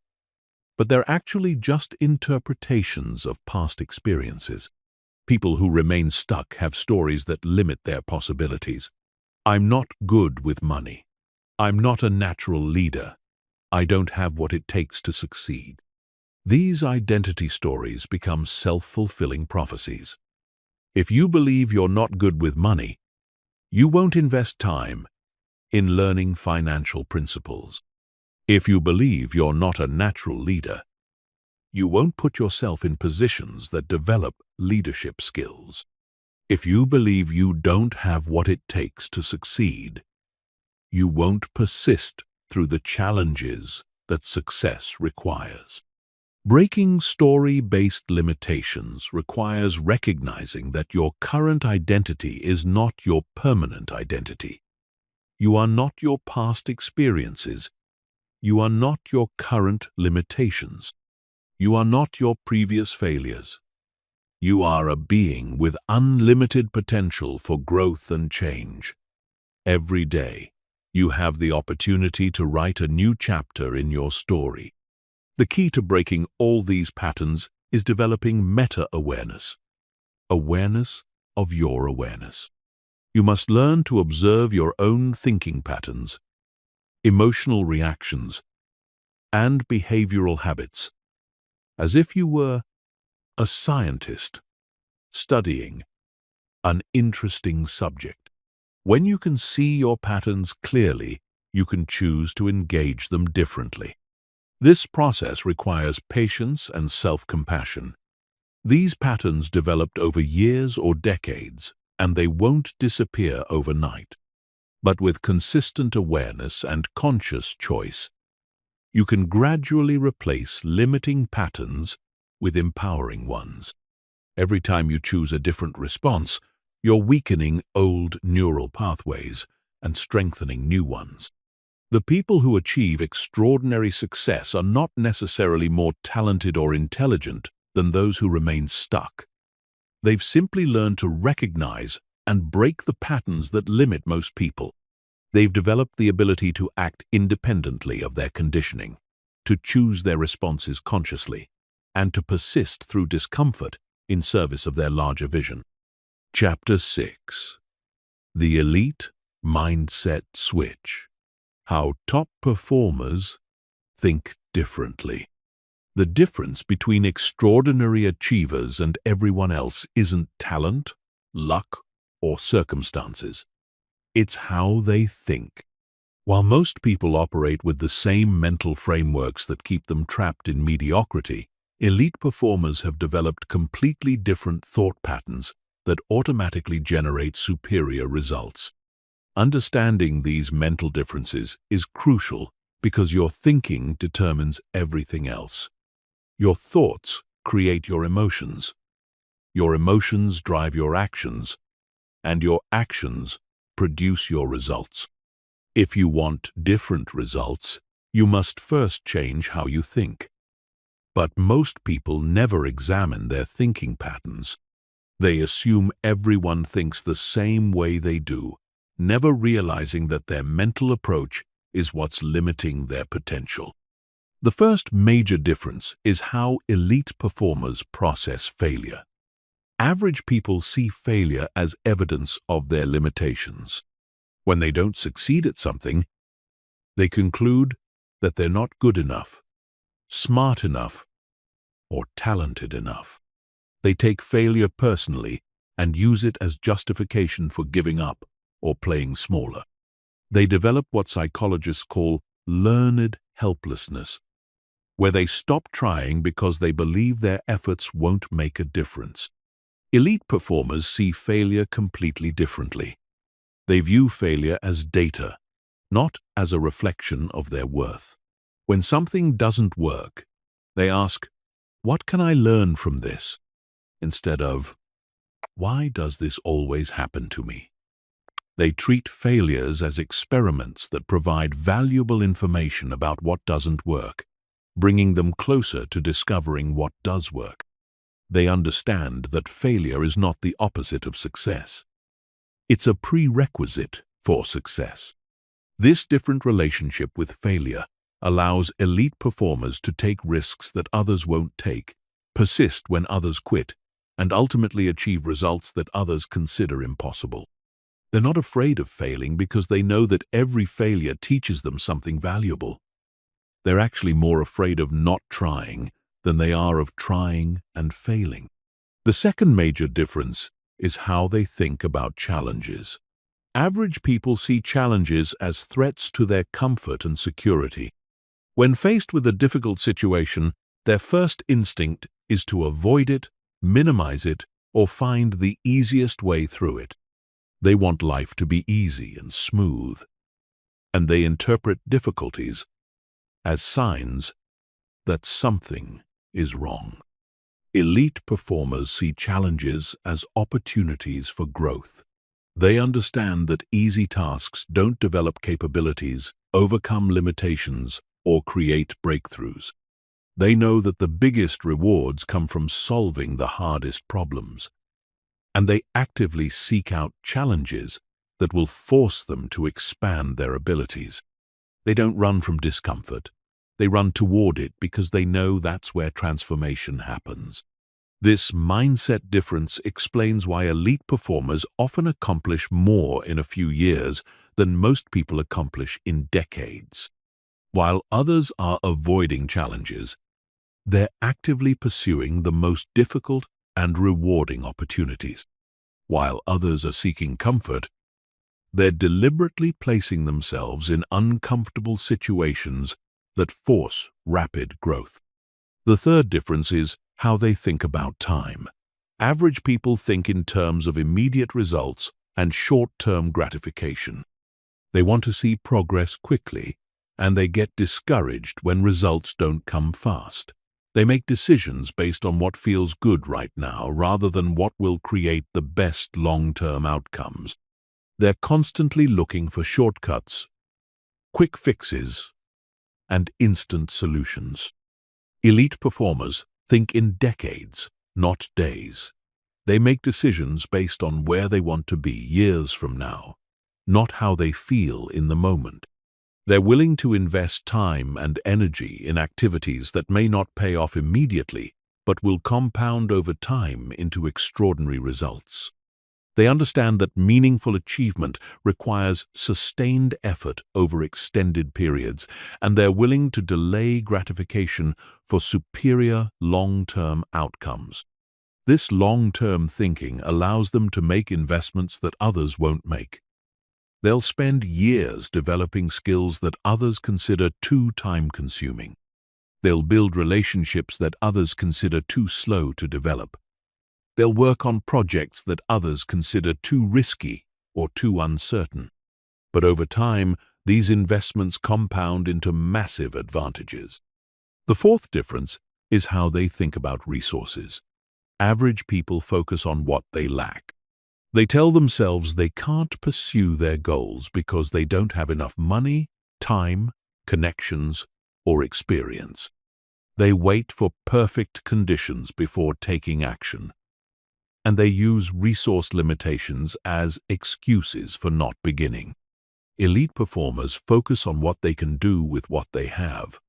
but they're actually just interpretations of past experiences. People who remain stuck have stories that limit their possibilities. I'm not good with money. I'm not a natural leader. I don't have what it takes to succeed. These identity stories become self-fulfilling prophecies. If you believe you're not good with money, You won't invest time in learning financial principles. If you believe you're not a natural leader, you won't put yourself in positions that develop leadership skills. If you believe you don't have what it takes to succeed, you won't persist through the challenges that success requires. Breaking story-based limitations requires recognizing that your current identity is not your permanent identity. You are not your past experiences. You are not your current limitations. You are not your previous failures. You are a being with unlimited potential for growth and change. Every day, you have the opportunity to write a new chapter in your story. The key to breaking all these patterns is developing meta-awareness, awareness of your awareness. You must learn to observe your own thinking patterns, emotional reactions, and behavioral habits, as if you were a scientist studying an interesting subject. When you can see your patterns clearly, you can choose to engage them differently. This process requires patience and self-compassion. These patterns developed over years or decades, and they won't disappear overnight. But with consistent awareness and conscious choice, you can gradually replace limiting patterns with empowering ones. Every time you choose a different response, you're weakening old neural pathways and strengthening new ones. The people who achieve extraordinary success are not necessarily more talented or intelligent than those who remain stuck. They've simply learned to recognize and break the patterns that limit most people. They've developed the ability to act independently of their conditioning, to choose their responses consciously, and to persist through discomfort in service of their larger vision. Chapter 6. The Elite Mindset Switch. How top performers think differently. The difference between extraordinary achievers and everyone else isn't talent, luck, or circumstances. It's how they think. While most people operate with the same mental frameworks that keep them trapped in mediocrity, elite performers have developed completely different thought patterns that automatically generate superior results. Understanding these mental differences is crucial because your thinking determines everything else. Your thoughts create your emotions. Your emotions drive your actions, and your actions produce your results. If you want different results, you must first change how you think. But most people never examine their thinking patterns. They assume everyone thinks the same way they do, never realizing that their mental approach is what's limiting their potential. The first major difference is how elite performers process failure. Average people see failure as evidence of their limitations. When they don't succeed at something, they conclude that they're not good enough, smart enough, or talented enough. They take failure personally and use it as justification for giving up or playing smaller. They develop what psychologists call learned helplessness, where they stop trying because they believe their efforts won't make a difference. Elite performers see failure completely differently. They view failure as data, not as a reflection of their worth. When something doesn't work, they ask, "What can I learn from this?" instead of, "Why does this always happen to me?" They treat failures as experiments that provide valuable information about what doesn't work, bringing them closer to discovering what does work. They understand that failure is not the opposite of success. It's a prerequisite for success. This different relationship with failure allows elite performers to take risks that others won't take, persist when others quit, and ultimately achieve results that others consider impossible. They're not afraid of failing because they know that every failure teaches them something valuable. They're actually more afraid of not trying than they are of trying and failing. The second major difference is how they think about challenges. Average people see challenges as threats to their comfort and security. When faced with a difficult situation, their first instinct is to avoid it, minimize it, or find the easiest way through it. They want life to be easy and smooth, and they interpret difficulties as signs that something is wrong. Elite performers see challenges as opportunities for growth. They understand that easy tasks don't develop capabilities, overcome limitations, or create breakthroughs. They know that the biggest rewards come from solving the hardest problems, and they actively seek out challenges that will force them to expand their abilities. They don't run from discomfort. They run toward it because they know that's where transformation happens. This mindset difference explains why elite performers often accomplish more in a few years than most people accomplish in decades. While others are avoiding challenges, they're actively pursuing the most difficult and rewarding opportunities. While others are seeking comfort, they're deliberately placing themselves in uncomfortable situations that force rapid growth. The third difference is how they think about time. Average people think in terms of immediate results and short-term gratification. They want to see progress quickly, and they get discouraged when results don't come fast. They make decisions based on what feels good right now rather than what will create the best long-term outcomes. They're constantly looking for shortcuts, quick fixes, and instant solutions. Elite performers think in decades, not days. They make decisions based on where they want to be years from now, not how they feel in the moment. They're willing to invest time and energy in activities that may not pay off immediately, but will compound over time into extraordinary results. They understand that meaningful achievement requires sustained effort over extended periods, and they're willing to delay gratification for superior long-term outcomes. This long-term thinking allows them to make investments that others won't make. They'll spend years developing skills that others consider too time-consuming. They'll build relationships that others consider too slow to develop. They'll work on projects that others consider too risky or too uncertain. But over time, these investments compound into massive advantages. The fourth difference is how they think about resources. Average people focus on what they lack. They tell themselves they can't pursue their goals because they don't have enough money, time, connections, or experience. They wait for perfect conditions before taking action, and they use resource limitations as excuses for not beginning. Elite performers focus on what they can do with what they have.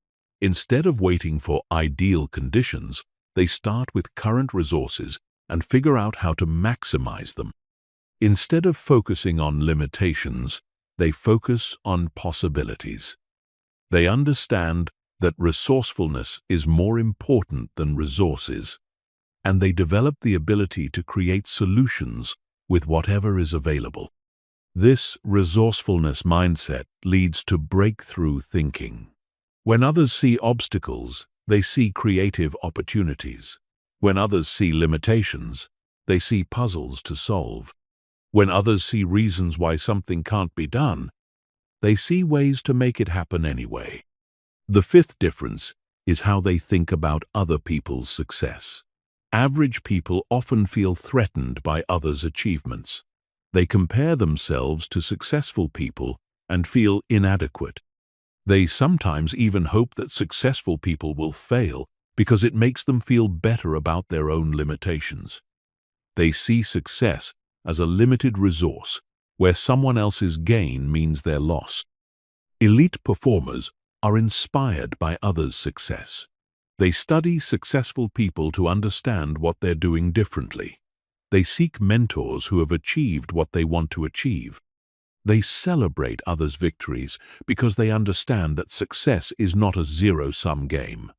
Instead of waiting for ideal conditions, they start with current resources and figure out how to maximize them. Instead of focusing on limitations, they focus on possibilities. They understand that resourcefulness is more important than resources, and they develop the ability to create solutions with whatever is available. This resourcefulness mindset leads to breakthrough thinking. When others see obstacles, they see creative opportunities. When others see limitations, they see puzzles to solve. When others see reasons why something can't be done, they see ways to make it happen anyway. The fifth difference is how they think about other people's success. Average people often feel threatened by others' achievements. They compare themselves to successful people and feel inadequate. They sometimes even hope that successful people will fail because it makes them feel better about their own limitations. They see success as a limited resource where someone else's gain means their loss. Elite performers are inspired by others' success. They study successful people to understand what they're doing differently. They seek mentors who have achieved what they want to achieve. They celebrate others' victories because they understand that success is not a zero-sum game.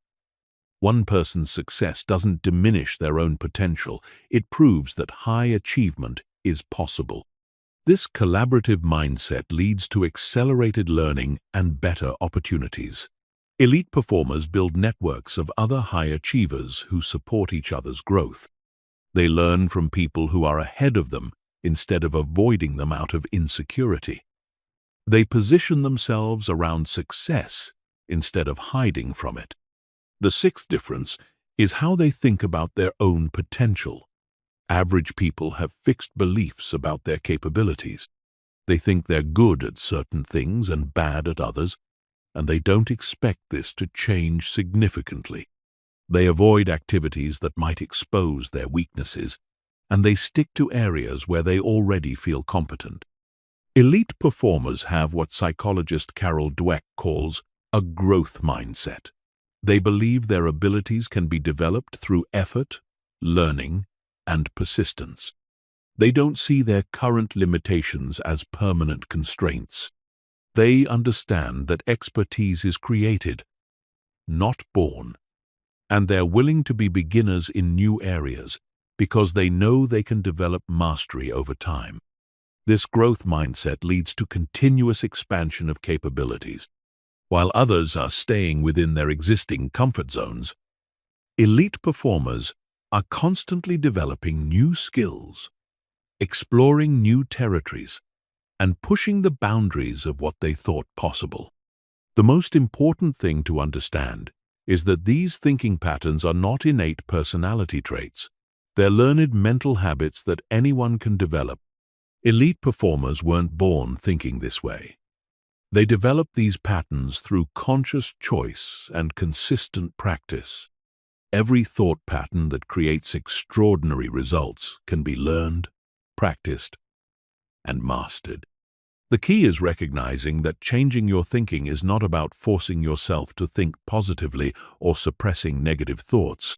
One person's success doesn't diminish their own potential. It proves that high achievement is possible. This collaborative mindset leads to accelerated learning and better opportunities. Elite performers build networks of other high achievers who support each other's growth. They learn from people who are ahead of them instead of avoiding them out of insecurity. They position themselves around success instead of hiding from it. The sixth difference is how they think about their own potential. Average people have fixed beliefs about their capabilities. They think they're good at certain things and bad at others, and they don't expect this to change significantly. They avoid activities that might expose their weaknesses, and they stick to areas where they already feel competent. Elite performers have what psychologist Carol Dweck calls a growth mindset. They believe their abilities can be developed through effort, learning, and persistence. They don't see their current limitations as permanent constraints. They understand that expertise is created, not born, and they're willing to be beginners in new areas because they know they can develop mastery over time. This growth mindset leads to continuous expansion of capabilities. While others are staying within their existing comfort zones, elite performers are constantly developing new skills, exploring new territories, and pushing the boundaries of what they thought possible. The most important thing to understand is that these thinking patterns are not innate personality traits. They're learned mental habits that anyone can develop. Elite performers weren't born thinking this way. They develop these patterns through conscious choice and consistent practice. Every thought pattern that creates extraordinary results can be learned, practiced, and mastered. The key is recognizing that changing your thinking is not about forcing yourself to think positively or suppressing negative thoughts.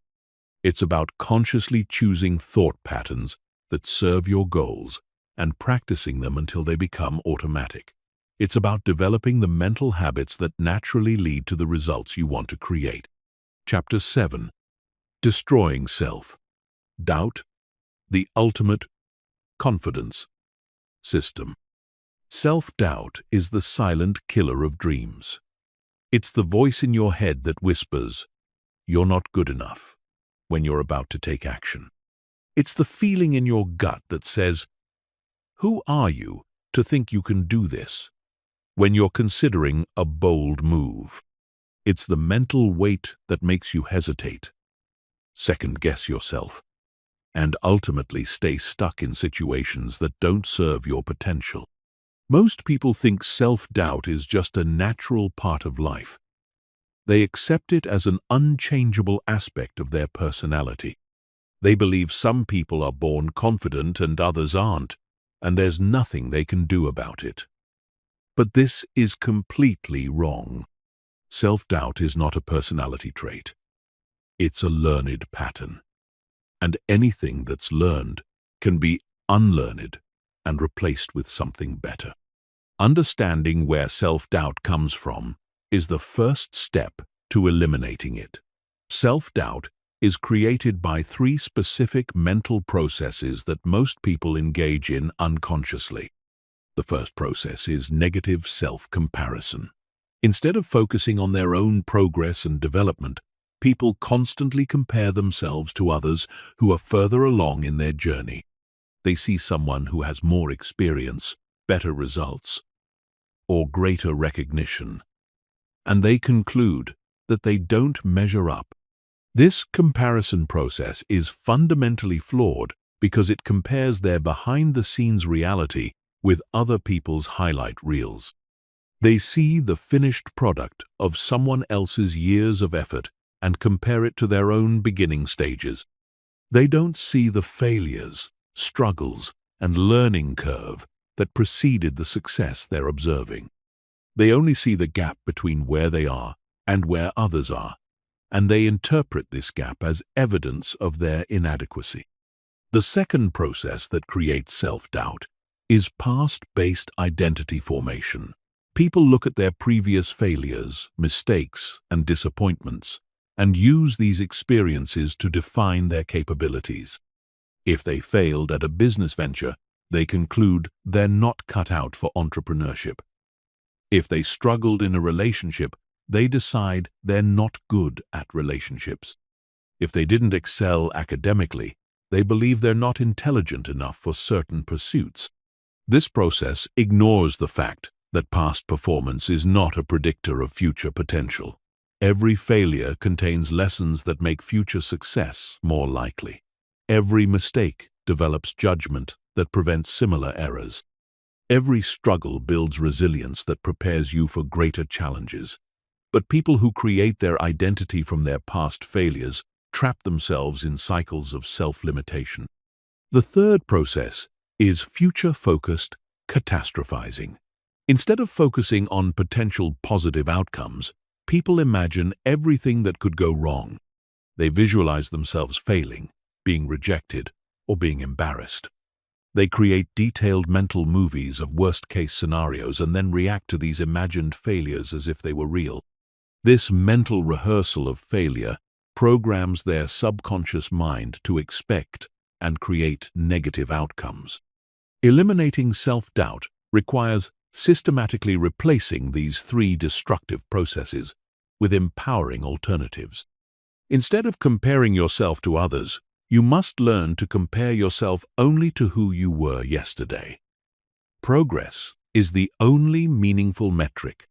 It's about consciously choosing thought patterns that serve your goals and practicing them until they become automatic. It's about developing the mental habits that naturally lead to the results you want to create. Chapter 7. Destroying Self-Doubt, the Ultimate Confidence System. Self-doubt is the silent killer of dreams. It's the voice in your head that whispers, "You're not good enough," when you're about to take action. It's the feeling in your gut that says, "Who are you to think you can do this?" when you're considering a bold move. It's the mental weight that makes you hesitate, second-guess yourself, and ultimately stay stuck in situations that don't serve your potential. Most people think self-doubt is just a natural part of life. They accept it as an unchangeable aspect of their personality. They believe some people are born confident and others aren't, and there's nothing they can do about it. But this is completely wrong. Self-doubt is not a personality trait. It's a learned pattern. And anything that's learned can be unlearned and replaced with something better. Understanding where self-doubt comes from is the first step to eliminating it. Self-doubt is created by 3 specific mental processes that most people engage in unconsciously. The first process is negative self-comparison. Instead of focusing on their own progress and development, people constantly compare themselves to others who are further along in their journey. They see someone who has more experience, better results, or greater recognition, and they conclude that they don't measure up. This comparison process is fundamentally flawed because it compares their behind-the-scenes reality with other people's highlight reels. They see the finished product of someone else's years of effort and compare it to their own beginning stages. They don't see the failures, struggles, and learning curve that preceded the success they're observing. They only see the gap between where they are and where others are, and they interpret this gap as evidence of their inadequacy. The second process that creates self-doubt is past-based identity formation. People look at their previous failures, mistakes, and disappointments, and use these experiences to define their capabilities. If they failed at a business venture, They conclude they're not cut out for entrepreneurship. If they struggled in a relationship, they decide they're not good at relationships. If they didn't excel academically, they believe they're not intelligent enough for certain pursuits. This process ignores the fact that past performance is not a predictor of future potential. Every failure contains lessons that make future success more likely. Every mistake develops judgment that prevents similar errors. Every struggle builds resilience that prepares you for greater challenges. But people who create their identity from their past failures trap themselves in cycles of self-limitation. The third process is future-focused catastrophizing. Instead of focusing on potential positive outcomes, people imagine everything that could go wrong. They visualize themselves failing, being rejected, or being embarrassed. They create detailed mental movies of worst-case scenarios and then react to these imagined failures as if they were real. This mental rehearsal of failure programs their subconscious mind to expect and create negative outcomes. Eliminating self-doubt requires systematically replacing these three destructive processes with empowering alternatives. Instead of comparing yourself to others, you must learn to compare yourself only to who you were yesterday. Progress is the only meaningful metric.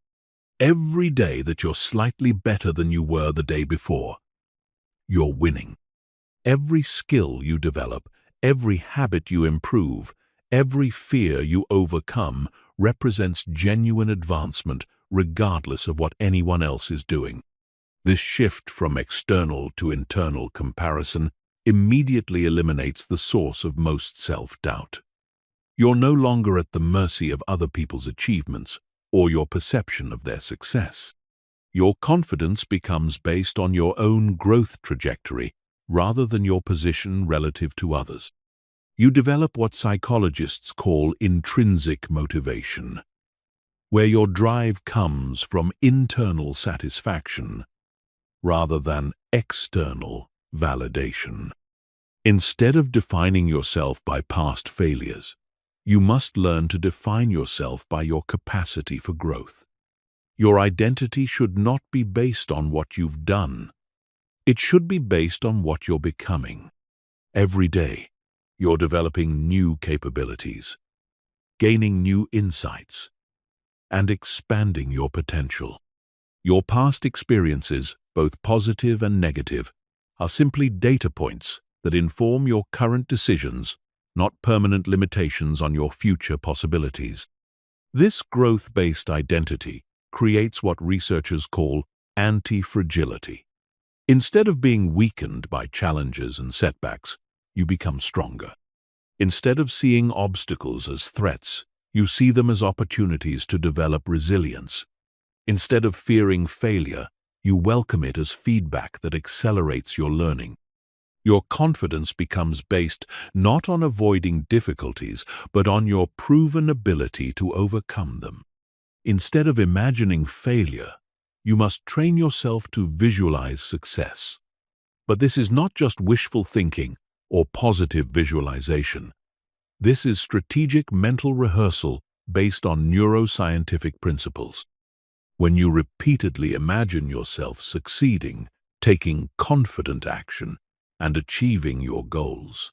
Every day that you're slightly better than you were the day before, you're winning. Every skill you develop, every habit you improve, every fear you overcome represents genuine advancement regardless of what anyone else is doing. This shift from external to internal comparison immediately eliminates the source of most self-doubt. You're no longer at the mercy of other people's achievements or your perception of their success. Your confidence becomes based on your own growth trajectory rather than your position relative to others. You develop what psychologists call intrinsic motivation, where your drive comes from internal satisfaction rather than external validation. Instead of defining yourself by past failures, you must learn to define yourself by your capacity for growth. Your identity should not be based on what you've done. It should be based on what you're becoming. Every day, you're developing new capabilities, gaining new insights, and expanding your potential. Your past experiences, both positive and negative, are simply data points that inform your current decisions, not permanent limitations on your future possibilities. This growth-based identity creates what researchers call anti-fragility. Instead of being weakened by challenges and setbacks, you become stronger. Instead of seeing obstacles as threats, you see them as opportunities to develop resilience. Instead of fearing failure, you welcome it as feedback that accelerates your learning. Your confidence becomes based not on avoiding difficulties, but on your proven ability to overcome them. Instead of imagining failure, you must train yourself to visualize success. But this is not just wishful thinking or positive visualization. This is strategic mental rehearsal based on neuroscientific principles. When you repeatedly imagine yourself succeeding, taking confident action, and achieving your goals,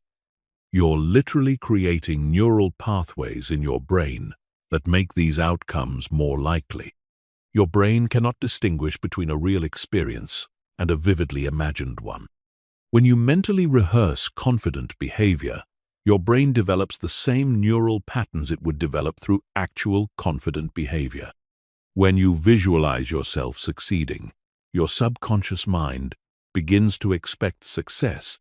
you're literally creating neural pathways in your brain that make these outcomes more likely. Your brain cannot distinguish between a real experience and a vividly imagined one. When you mentally rehearse confident behavior, your brain develops the same neural patterns it would develop through actual confident behavior. When you visualize yourself succeeding, your subconscious mind begins to expect success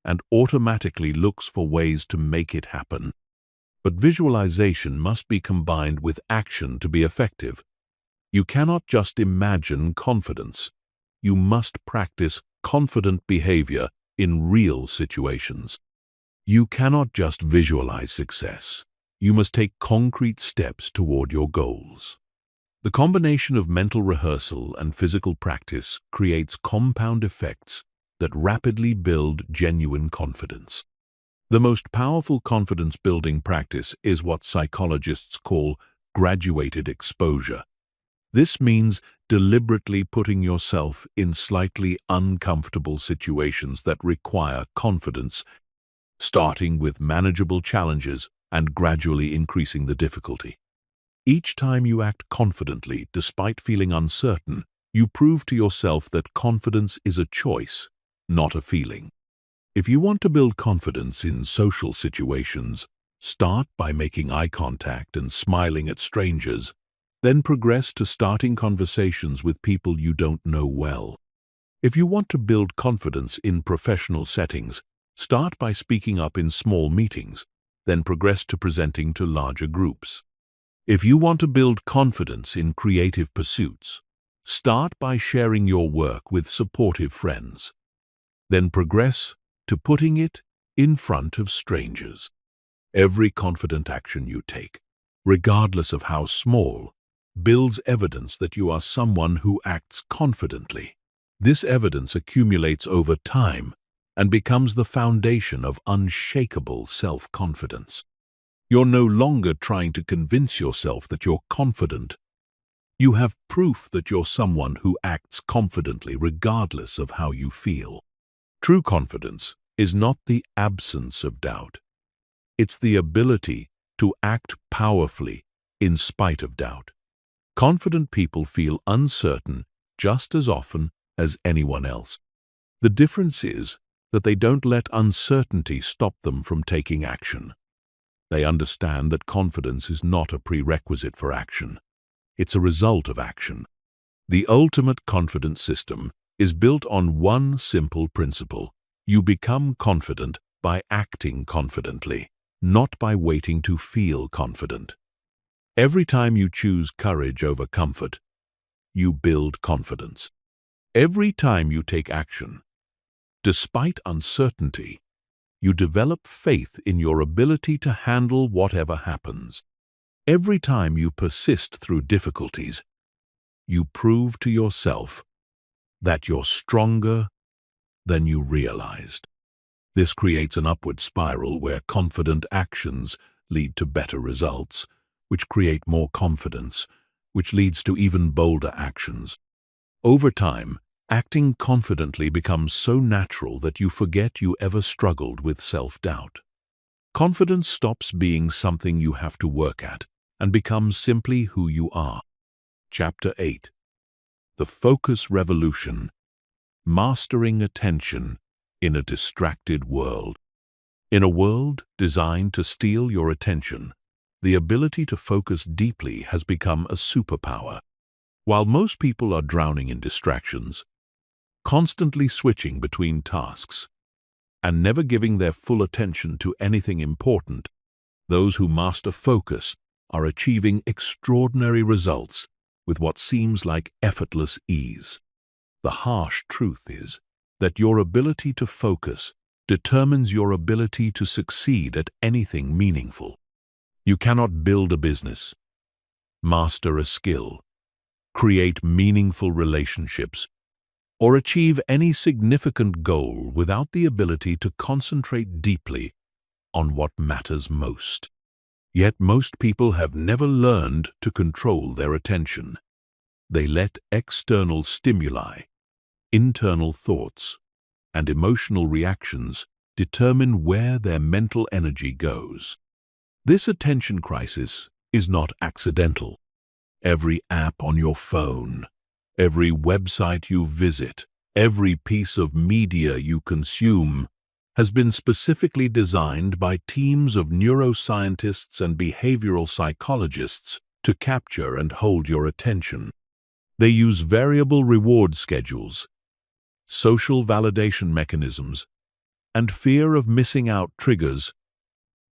and automatically looks for ways to make it happen. But visualization must be combined with action to be effective. You cannot just imagine confidence. You must practice confident behavior in real situations. You cannot just visualize success. You must take concrete steps toward your goals. The combination of mental rehearsal and physical practice creates compound effects that rapidly build genuine confidence. The most powerful confidence-building practice is what psychologists call graduated exposure. This means deliberately putting yourself in slightly uncomfortable situations that require confidence, starting with manageable challenges and gradually increasing the difficulty. Each time you act confidently despite feeling uncertain, you prove to yourself that confidence is a choice, not a feeling. If you want to build confidence in social situations, start by making eye contact and smiling at strangers, then progress to starting conversations with people you don't know well. If you want to build confidence in professional settings, start by speaking up in small meetings, then progress to presenting to larger groups. If you want to build confidence in creative pursuits, start by sharing your work with supportive friends, then progress to putting it in front of strangers. Every confident action you take, regardless of how small, builds evidence that you are someone who acts confidently. This evidence accumulates over time and becomes the foundation of unshakable self-confidence. You're no longer trying to convince yourself that you're confident. You have proof that you're someone who acts confidently regardless of how you feel. True confidence is not the absence of doubt. It's the ability to act powerfully in spite of doubt. Confident people feel uncertain just as often as anyone else. The difference is that they don't let uncertainty stop them from taking action. They understand that confidence is not a prerequisite for action. It's a result of action. The ultimate confidence system is built on one simple principle. You become confident by acting confidently, not by waiting to feel confident. Every time you choose courage over comfort, you build confidence. Every time you take action, despite uncertainty, you develop faith in your ability to handle whatever happens. Every time you persist through difficulties, you prove to yourself that you're stronger than you realized. This creates an upward spiral where confident actions lead to better results, which create more confidence, which leads to even bolder actions. Over time, acting confidently becomes so natural that you forget you ever struggled with self-doubt. Confidence stops being something you have to work at and becomes simply who you are. Chapter 8. The Focus Revolution. Mastering attention in a distracted world. In a world designed to steal your attention, the ability to focus deeply has become a superpower. While most people are drowning in distractions, constantly switching between tasks, and never giving their full attention to anything important, those who master focus are achieving extraordinary results with what seems like effortless ease. The harsh truth is that your ability to focus determines your ability to succeed at anything meaningful. You cannot build a business, master a skill, create meaningful relationships, or achieve any significant goal without the ability to concentrate deeply on what matters most. Yet most people have never learned to control their attention. They let external stimuli, internal thoughts, and emotional reactions determine where their mental energy goes. This attention crisis is not accidental. Every app on your phone, every website you visit, every piece of media you consume has been specifically designed by teams of neuroscientists and behavioral psychologists to capture and hold your attention. They use variable reward schedules, social validation mechanisms, and fear of missing out triggers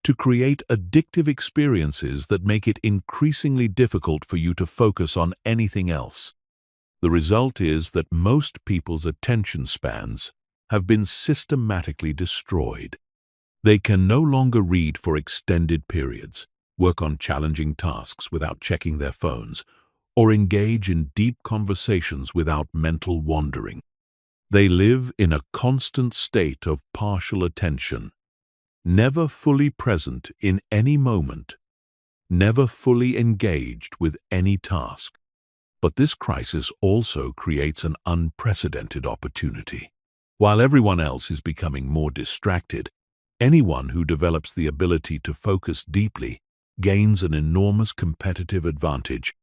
to create addictive experiences that make it increasingly difficult for you to focus on anything else. The result is that most people's attention spans have been systematically destroyed. They can no longer read for extended periods, work on challenging tasks without checking their phones, or engage in deep conversations without mental wandering. They live in a constant state of partial attention, never fully present in any moment, never fully engaged with any task. But this crisis also creates an unprecedented opportunity. While everyone else is becoming more distracted, anyone who develops the ability to focus deeply gains an enormous competitive advantage.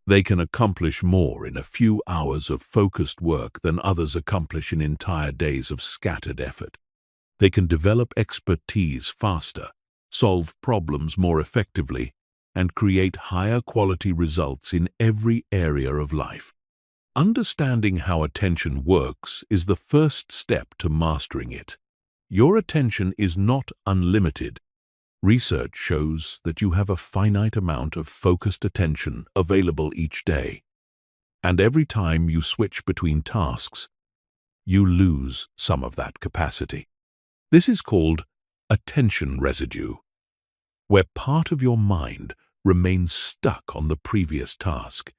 They can accomplish more in a few hours of focused work than others accomplish in entire days of scattered effort. They can develop expertise faster, solve problems more effectively, and create higher quality results in every area of life. Understanding how attention works is the first step to mastering it. Your attention is not unlimited. Research shows that you have a finite amount of focused attention available each day. And every time you switch between tasks, you lose some of that capacity. This is called attention residue, where part of your mind remains stuck on the previous task,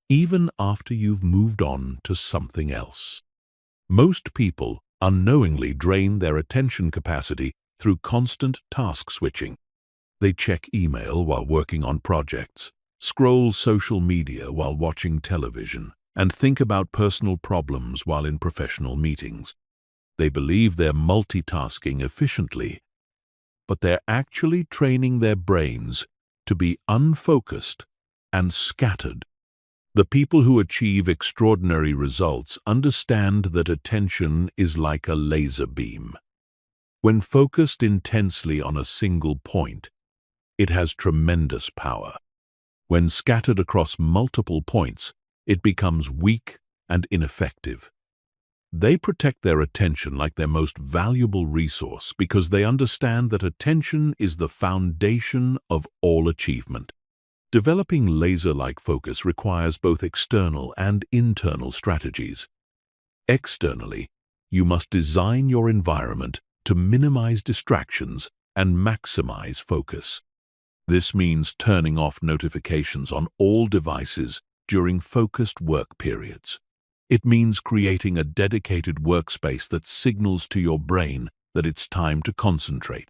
even after you've moved on to something else. Most people unknowingly drain their attention capacity through constant task switching. They check email while working on projects, scroll social media while watching television, and think about personal problems while in professional meetings. They believe they're multitasking efficiently, but they're actually training their brains to be unfocused and scattered. The people who achieve extraordinary results understand that attention is like a laser beam. When focused intensely on a single point, it has tremendous power. When scattered across multiple points, it becomes weak and ineffective. They protect their attention like their most valuable resource because they understand that attention is the foundation of all achievement. Developing laser-like focus requires both external and internal strategies. Externally, you must design your environment to minimize distractions and maximize focus. This means turning off notifications on all devices during focused work periods. It means creating a dedicated workspace that signals to your brain that it's time to concentrate.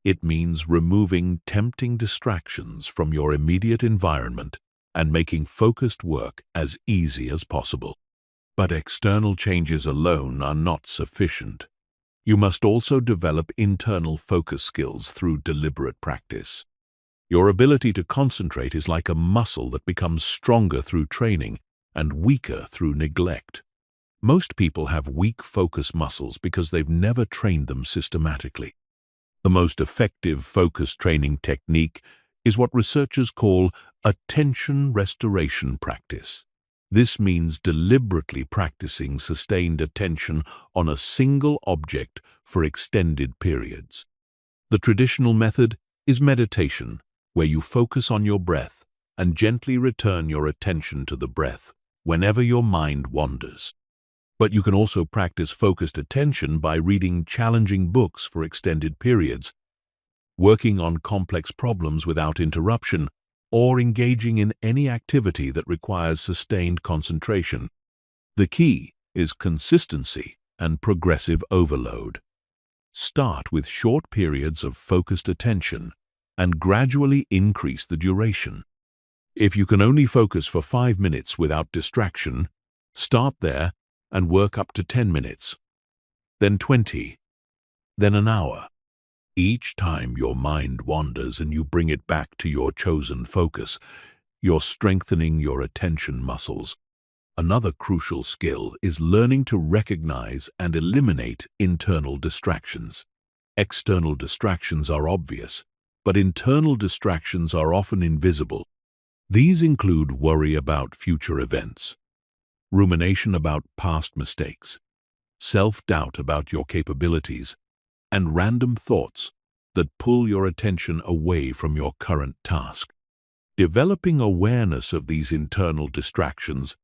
It means removing tempting distractions from your immediate environment and making focused work as easy as possible. But external changes alone are not sufficient. You must also develop internal focus skills through deliberate practice. Your ability to concentrate is like a muscle that becomes stronger through training and weaker through neglect. Most people have weak focus muscles because they've never trained them systematically. The most effective focus training technique is what researchers call attention restoration practice. This means deliberately practicing sustained attention on a single object for extended periods. The traditional method is meditation, where you focus on your breath and gently return your attention to the breath whenever your mind wanders. But you can also practice focused attention by reading challenging books for extended periods, working on complex problems without interruption, or engaging in any activity that requires sustained concentration. The key is consistency and progressive overload. Start with short periods of focused attention and gradually increase the duration. If you can only focus for 5 minutes without distraction, start there and work up to 10 minutes, then 20, then an hour. Each time your mind wanders and you bring it back to your chosen focus, you're strengthening your attention muscles. Another crucial skill is learning to recognize and eliminate internal distractions. External distractions are obvious, but internal distractions are often invisible. These include worry about future events, rumination about past mistakes, self-doubt about your capabilities, and random thoughts that pull your attention away from your current task. Developing awareness of these internal distractions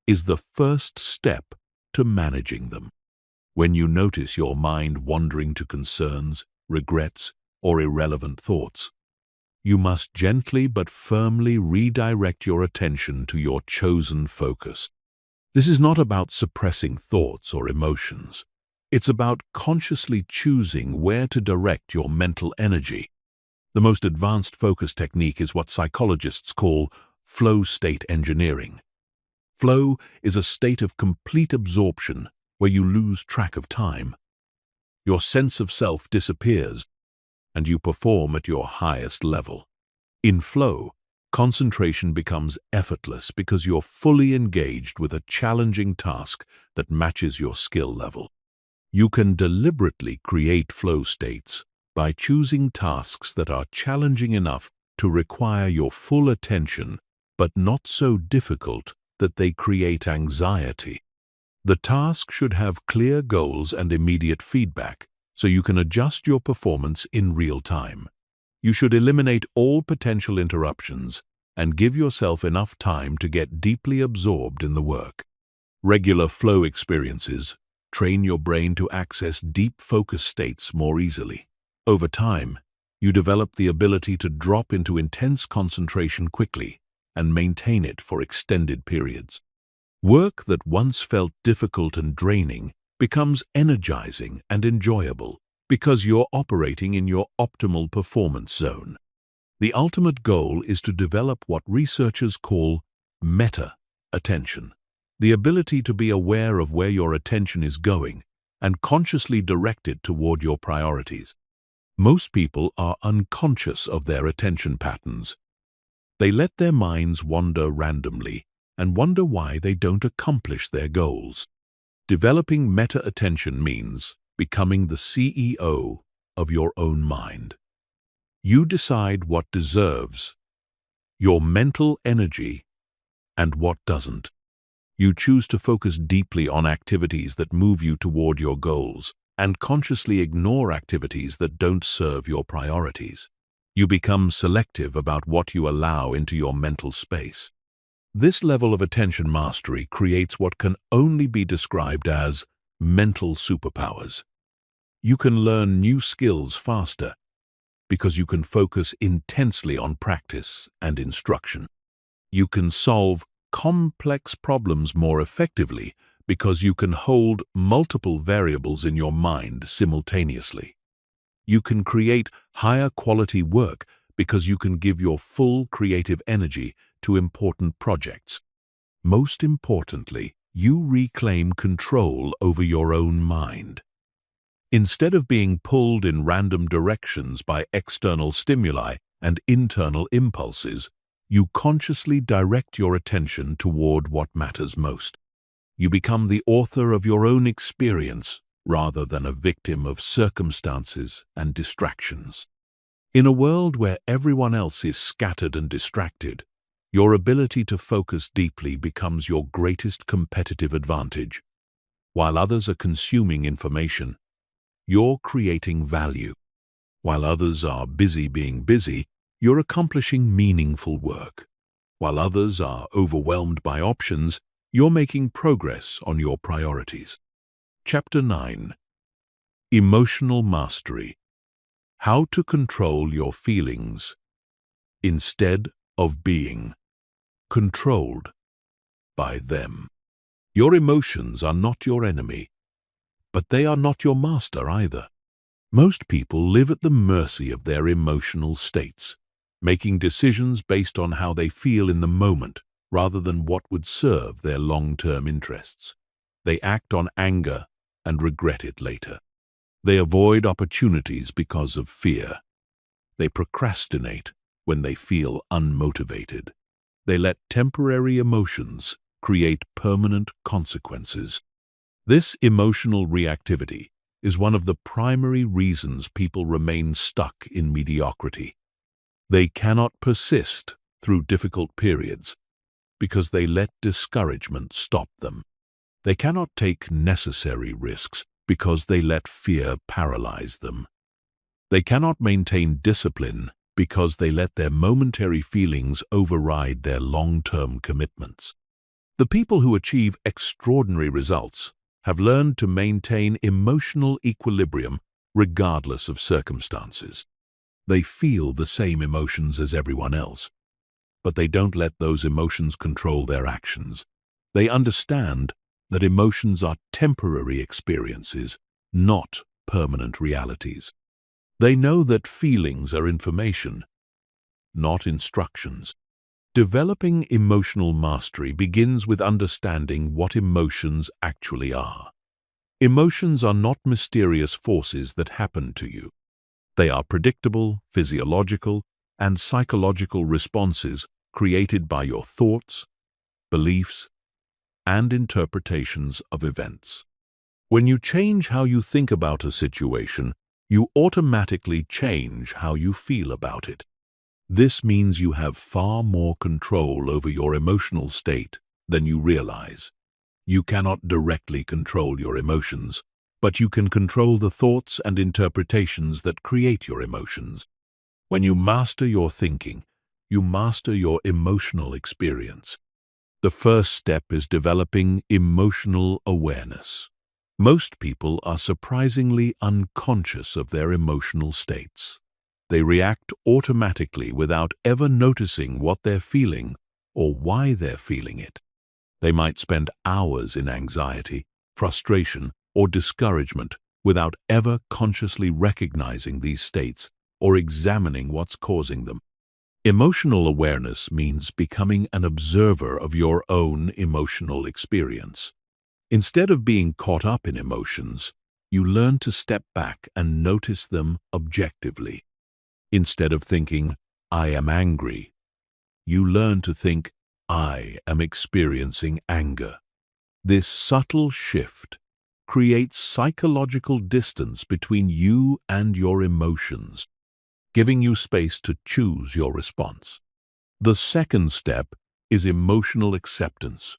is the first step to managing them. When you notice your mind wandering to concerns, regrets, or irrelevant thoughts, you must gently but firmly redirect your attention to your chosen focus. This is not about suppressing thoughts or emotions. It's about consciously choosing where to direct your mental energy. The most advanced focus technique is what psychologists call flow state engineering. Flow is a state of complete absorption where you lose track of time. Your sense of self disappears, and you perform at your highest level. In flow, concentration becomes effortless because you're fully engaged with a challenging task that matches your skill level. You can deliberately create flow states by choosing tasks that are challenging enough to require your full attention, but not so difficult that they create anxiety. The task should have clear goals and immediate feedback, so you can adjust your performance in real time. You should eliminate all potential interruptions and give yourself enough time to get deeply absorbed in the work. Regular flow experiences train your brain to access deep focus states more easily. Over time, you develop the ability to drop into intense concentration quickly and maintain it for extended periods. Work that once felt difficult and draining becomes energizing and enjoyable because you're operating in your optimal performance zone. The ultimate goal is to develop what researchers call meta-attention, the ability to be aware of where your attention is going and consciously direct it toward your priorities. Most people are unconscious of their attention patterns. They let their minds wander randomly and wonder why they don't accomplish their goals. Developing meta-attention means becoming the CEO of your own mind. You decide what deserves your mental energy and what doesn't. You choose to focus deeply on activities that move you toward your goals and consciously ignore activities that don't serve your priorities. You become selective about what you allow into your mental space. This level of attention mastery creates what can only be described as mental superpowers. You can learn new skills faster because you can focus intensely on practice and instruction. You can solve complex problems more effectively because you can hold multiple variables in your mind simultaneously. You can create higher quality work because you can give your full creative energy to important projects. Most importantly, you reclaim control over your own mind. Instead of being pulled in random directions by external stimuli and internal impulses, you consciously direct your attention toward what matters most. You become the author of your own experience rather than a victim of circumstances and distractions. In a world where everyone else is scattered and distracted, your ability to focus deeply becomes your greatest competitive advantage. While others are consuming information, you're creating value. While others are busy being busy, you're accomplishing meaningful work. While others are overwhelmed by options, you're making progress on your priorities. Chapter 9. Emotional Mastery. How to control your feelings instead of being controlled by them. Your emotions are not your enemy, but they are not your master either. Most people live at the mercy of their emotional states, making decisions based on how they feel in the moment rather than what would serve their long-term interests. They act on anger and regret it later. They avoid opportunities because of fear. They procrastinate when they feel unmotivated. They let temporary emotions create permanent consequences. This emotional reactivity is one of the primary reasons people remain stuck in mediocrity. They cannot persist through difficult periods because they let discouragement stop them. They cannot take necessary risks because they let fear paralyze them. They cannot maintain discipline because they let their momentary feelings override their long-term commitments. The people who achieve extraordinary results have learned to maintain emotional equilibrium regardless of circumstances. They feel the same emotions as everyone else, but they don't let those emotions control their actions. They understand that emotions are temporary experiences not permanent realities. They know that feelings are information, not instructions. Developing emotional mastery begins with understanding what emotions actually are. Emotions are not mysterious forces that happen to you. They are predictable, physiological, and psychological responses created by your thoughts, beliefs, and interpretations of events. When you change how you think about a situation, you automatically change how you feel about it. This means you have far more control over your emotional state than you realize. You cannot directly control your emotions, but you can control the thoughts and interpretations that create your emotions. When you master your thinking, you master your emotional experience. The first step is developing emotional awareness. Most people are surprisingly unconscious of their emotional states. They react automatically without ever noticing what they're feeling or why they're feeling it. They might spend hours in anxiety, frustration, or discouragement without ever consciously recognizing these states or examining what's causing them. Emotional awareness means becoming an observer of your own emotional experience. Instead of being caught up in emotions, you learn to step back and notice them objectively. Instead of thinking, "I am angry," you learn to think, "I am experiencing anger." This subtle shift creates psychological distance between you and your emotions, giving you space to choose your response. The second step is emotional acceptance.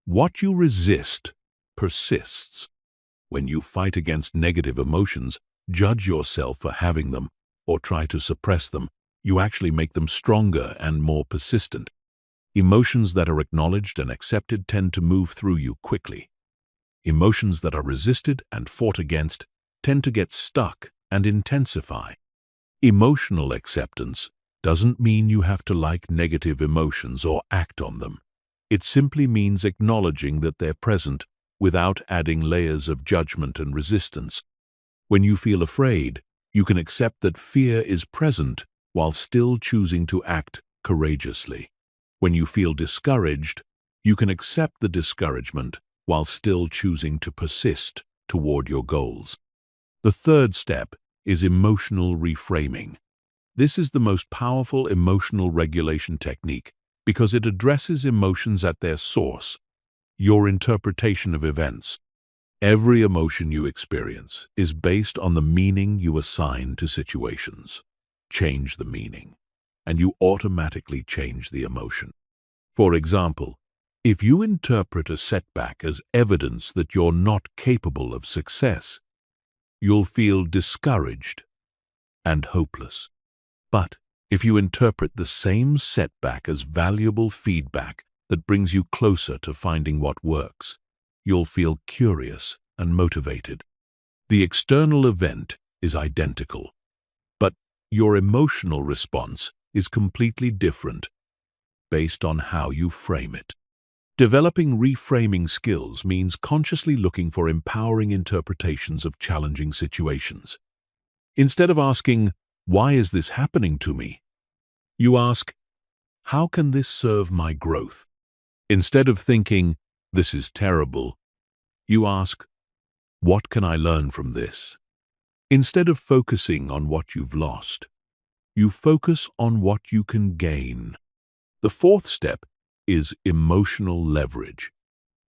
What you resist persists. When you fight against negative emotions, judge yourself for having them, or try to suppress them, you actually make them stronger and more persistent. Emotions that are acknowledged and accepted tend to move through you quickly. Emotions that are resisted and fought against tend to get stuck and intensify. Emotional acceptance doesn't mean you have to like negative emotions or act on them. It simply means acknowledging that they're present without adding layers of judgment and resistance. When you feel afraid, you can accept that fear is present while still choosing to act courageously. When you feel discouraged, you can accept the discouragement while still choosing to persist toward your goals. The third step is emotional reframing. This is the most powerful emotional regulation technique because it addresses emotions at their source, your interpretation of events. Every emotion you experience is based on the meaning you assign to situations. Change the meaning, and you automatically change the emotion. For example, if you interpret a setback as evidence that you're not capable of success, you'll feel discouraged and hopeless. But if you interpret the same setback as valuable feedback that brings you closer to finding what works, you'll feel curious and motivated. The external event is identical, but your emotional response is completely different based on how you frame it. Developing reframing skills means consciously looking for empowering interpretations of challenging situations. Instead of asking, "Why is this happening to me?" you ask, "How can this serve my growth?" Instead of thinking, "This is terrible," you ask, "What can I learn from this?" Instead of focusing on what you've lost, you focus on what you can gain. The fourth step is emotional leverage.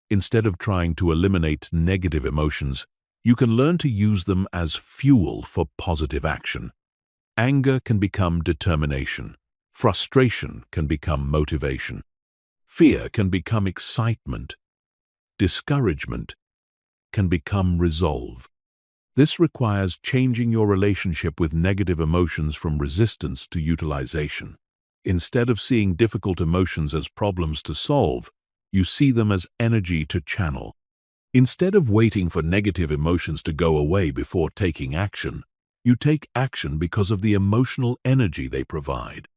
Instead of trying to eliminate negative emotions, you can learn to use them as fuel for positive action. Anger can become determination. Frustration can become motivation. Fear can become excitement. Discouragement can become resolve. This requires changing your relationship with negative emotions from resistance to utilization. Instead of seeing difficult emotions as problems to solve, you see them as energy to channel. Instead of waiting for negative emotions to go away before taking action, you take action because of the emotional energy they provide.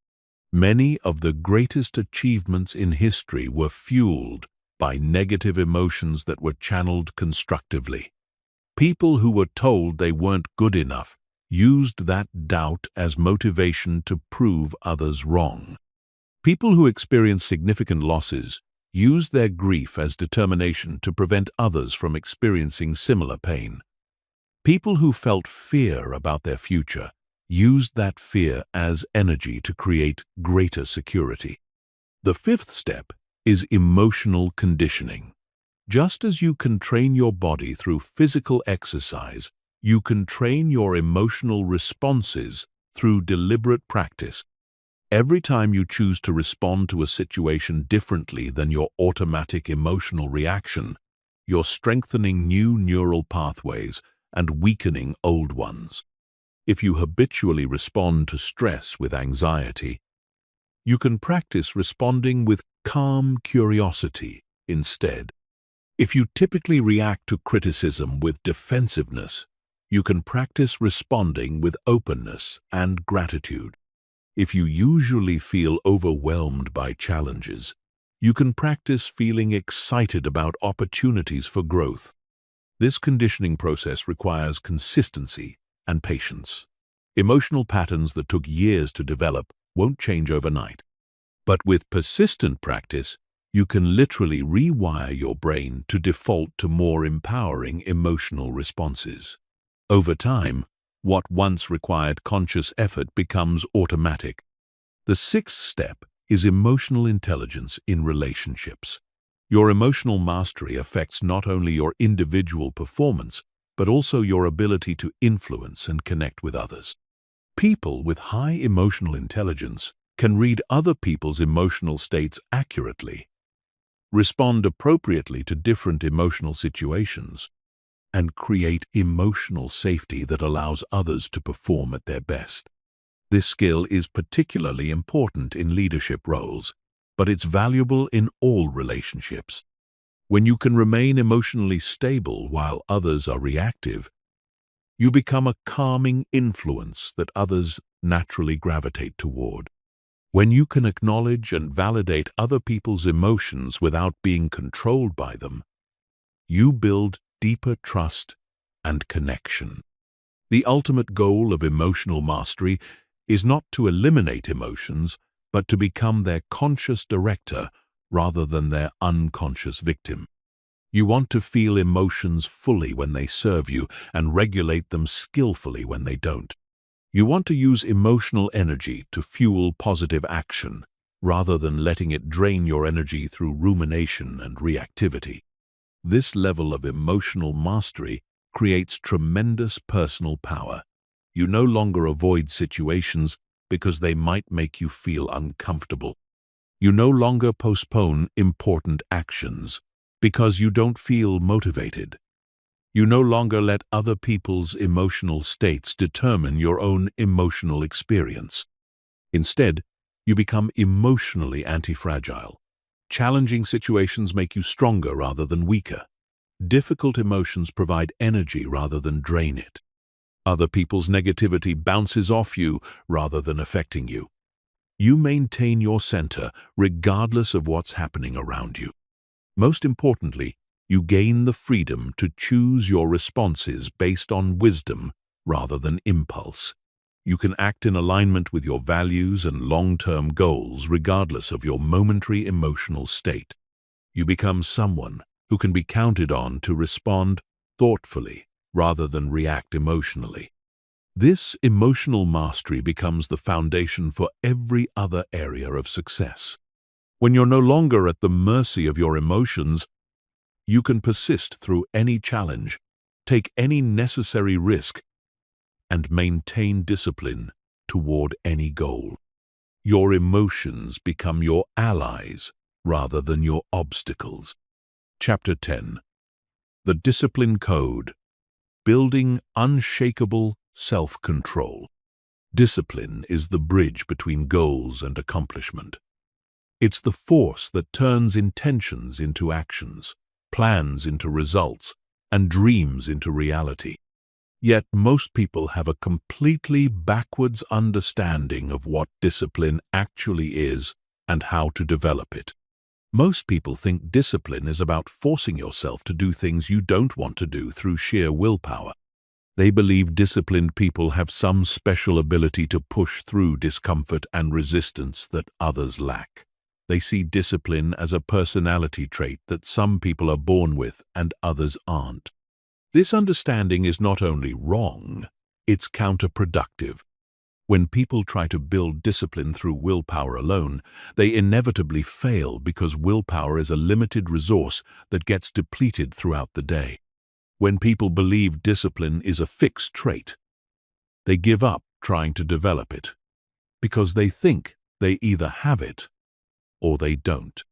Many of the greatest achievements in history were fueled by negative emotions that were channeled constructively. People who were told they weren't good enough used that doubt as motivation to prove others wrong. People who experienced significant losses used their grief as determination to prevent others from experiencing similar pain. People who felt fear about their future used that fear as energy to create greater security. The fifth step is emotional conditioning. Just as you can train your body through physical exercise, you can train your emotional responses through deliberate practice. Every time you choose to respond to a situation differently than your automatic emotional reaction, you're strengthening new neural pathways and weakening old ones. If you habitually respond to stress with anxiety, you can practice responding with calm curiosity instead. If you typically react to criticism with defensiveness, you can practice responding with openness and gratitude. If you usually feel overwhelmed by challenges, you can practice feeling excited about opportunities for growth. This conditioning process requires consistency and patience. Emotional patterns that took years to develop won't change overnight. But with persistent practice, you can literally rewire your brain to default to more empowering emotional responses. Over time, what once required conscious effort becomes automatic. The sixth step is emotional intelligence in relationships. Your emotional mastery affects not only your individual performance, but also your ability to influence and connect with others. People with high emotional intelligence can read other people's emotional states accurately, respond appropriately to different emotional situations, and create emotional safety that allows others to perform at their best. This skill is particularly important in leadership roles, but it's valuable in all relationships. When you can remain emotionally stable while others are reactive, you become a calming influence that others naturally gravitate toward. When you can acknowledge and validate other people's emotions without being controlled by them, you build deeper trust and connection. The ultimate goal of emotional mastery is not to eliminate emotions, but to become their conscious director rather than their unconscious victim. You want to feel emotions fully when they serve you and regulate them skillfully when they don't. You want to use emotional energy to fuel positive action, rather than letting it drain your energy through rumination and reactivity. This level of emotional mastery creates tremendous personal power. You no longer avoid situations because they might make you feel uncomfortable. You no longer postpone important actions because you don't feel motivated. You no longer let other people's emotional states determine your own emotional experience. Instead, you become emotionally anti-fragile. Challenging situations make you stronger rather than weaker. Difficult emotions provide energy rather than drain it. Other people's negativity bounces off you rather than affecting you. You maintain your center regardless of what's happening around you. Most importantly, you gain the freedom to choose your responses based on wisdom rather than impulse. You can act in alignment with your values and long-term goals regardless of your momentary emotional state. You become someone who can be counted on to respond thoughtfully rather than react emotionally. This emotional mastery becomes the foundation for every other area of success. When you're no longer at the mercy of your emotions, you can persist through any challenge, take any necessary risk, and maintain discipline toward any goal. Your emotions become your allies rather than your obstacles. Chapter 10. The Discipline Code. Building unshakable self-control. Discipline is the bridge between goals and accomplishment. It's the force that turns intentions into actions, plans into results, and dreams into reality. Yet most people have a completely backwards understanding of what discipline actually is and how to develop it. Most people think discipline is about forcing yourself to do things you don't want to do through sheer willpower. They believe disciplined people have some special ability to push through discomfort and resistance that others lack. They see discipline as a personality trait that some people are born with and others aren't. This understanding is not only wrong, it's counterproductive. When people try to build discipline through willpower alone, they inevitably fail because willpower is a limited resource that gets depleted throughout the day. When people believe discipline is a fixed trait, they give up trying to develop it because they think they either have it or they don't.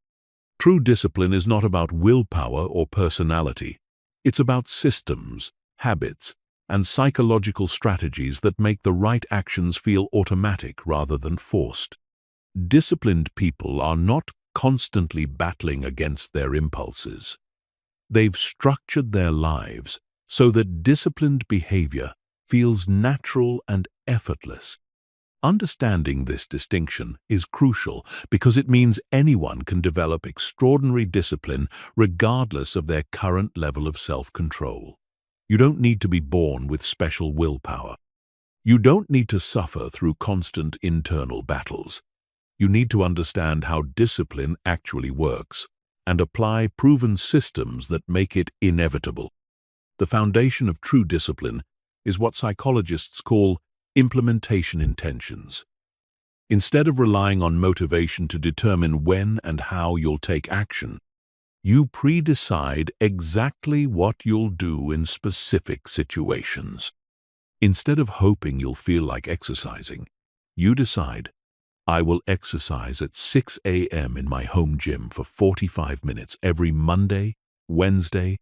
True discipline is not about willpower or personality. It's about systems, habits, and psychological strategies that make the right actions feel automatic rather than forced. Disciplined people are not constantly battling against their impulses. They've structured their lives so that disciplined behavior feels natural and effortless. Understanding this distinction is crucial because it means anyone can develop extraordinary discipline regardless of their current level of self-control. You don't need to be born with special willpower. You don't need to suffer through constant internal battles. You need to understand how discipline actually works and apply proven systems that make it inevitable. The foundation of true discipline is what psychologists call implementation intentions. Instead of relying on motivation to determine when and how you'll take action, you pre-decide exactly what you'll do in specific situations. Instead of hoping you'll feel like exercising, you decide, I will exercise at 6 a.m. in my home gym for 45 minutes every Monday, Wednesday,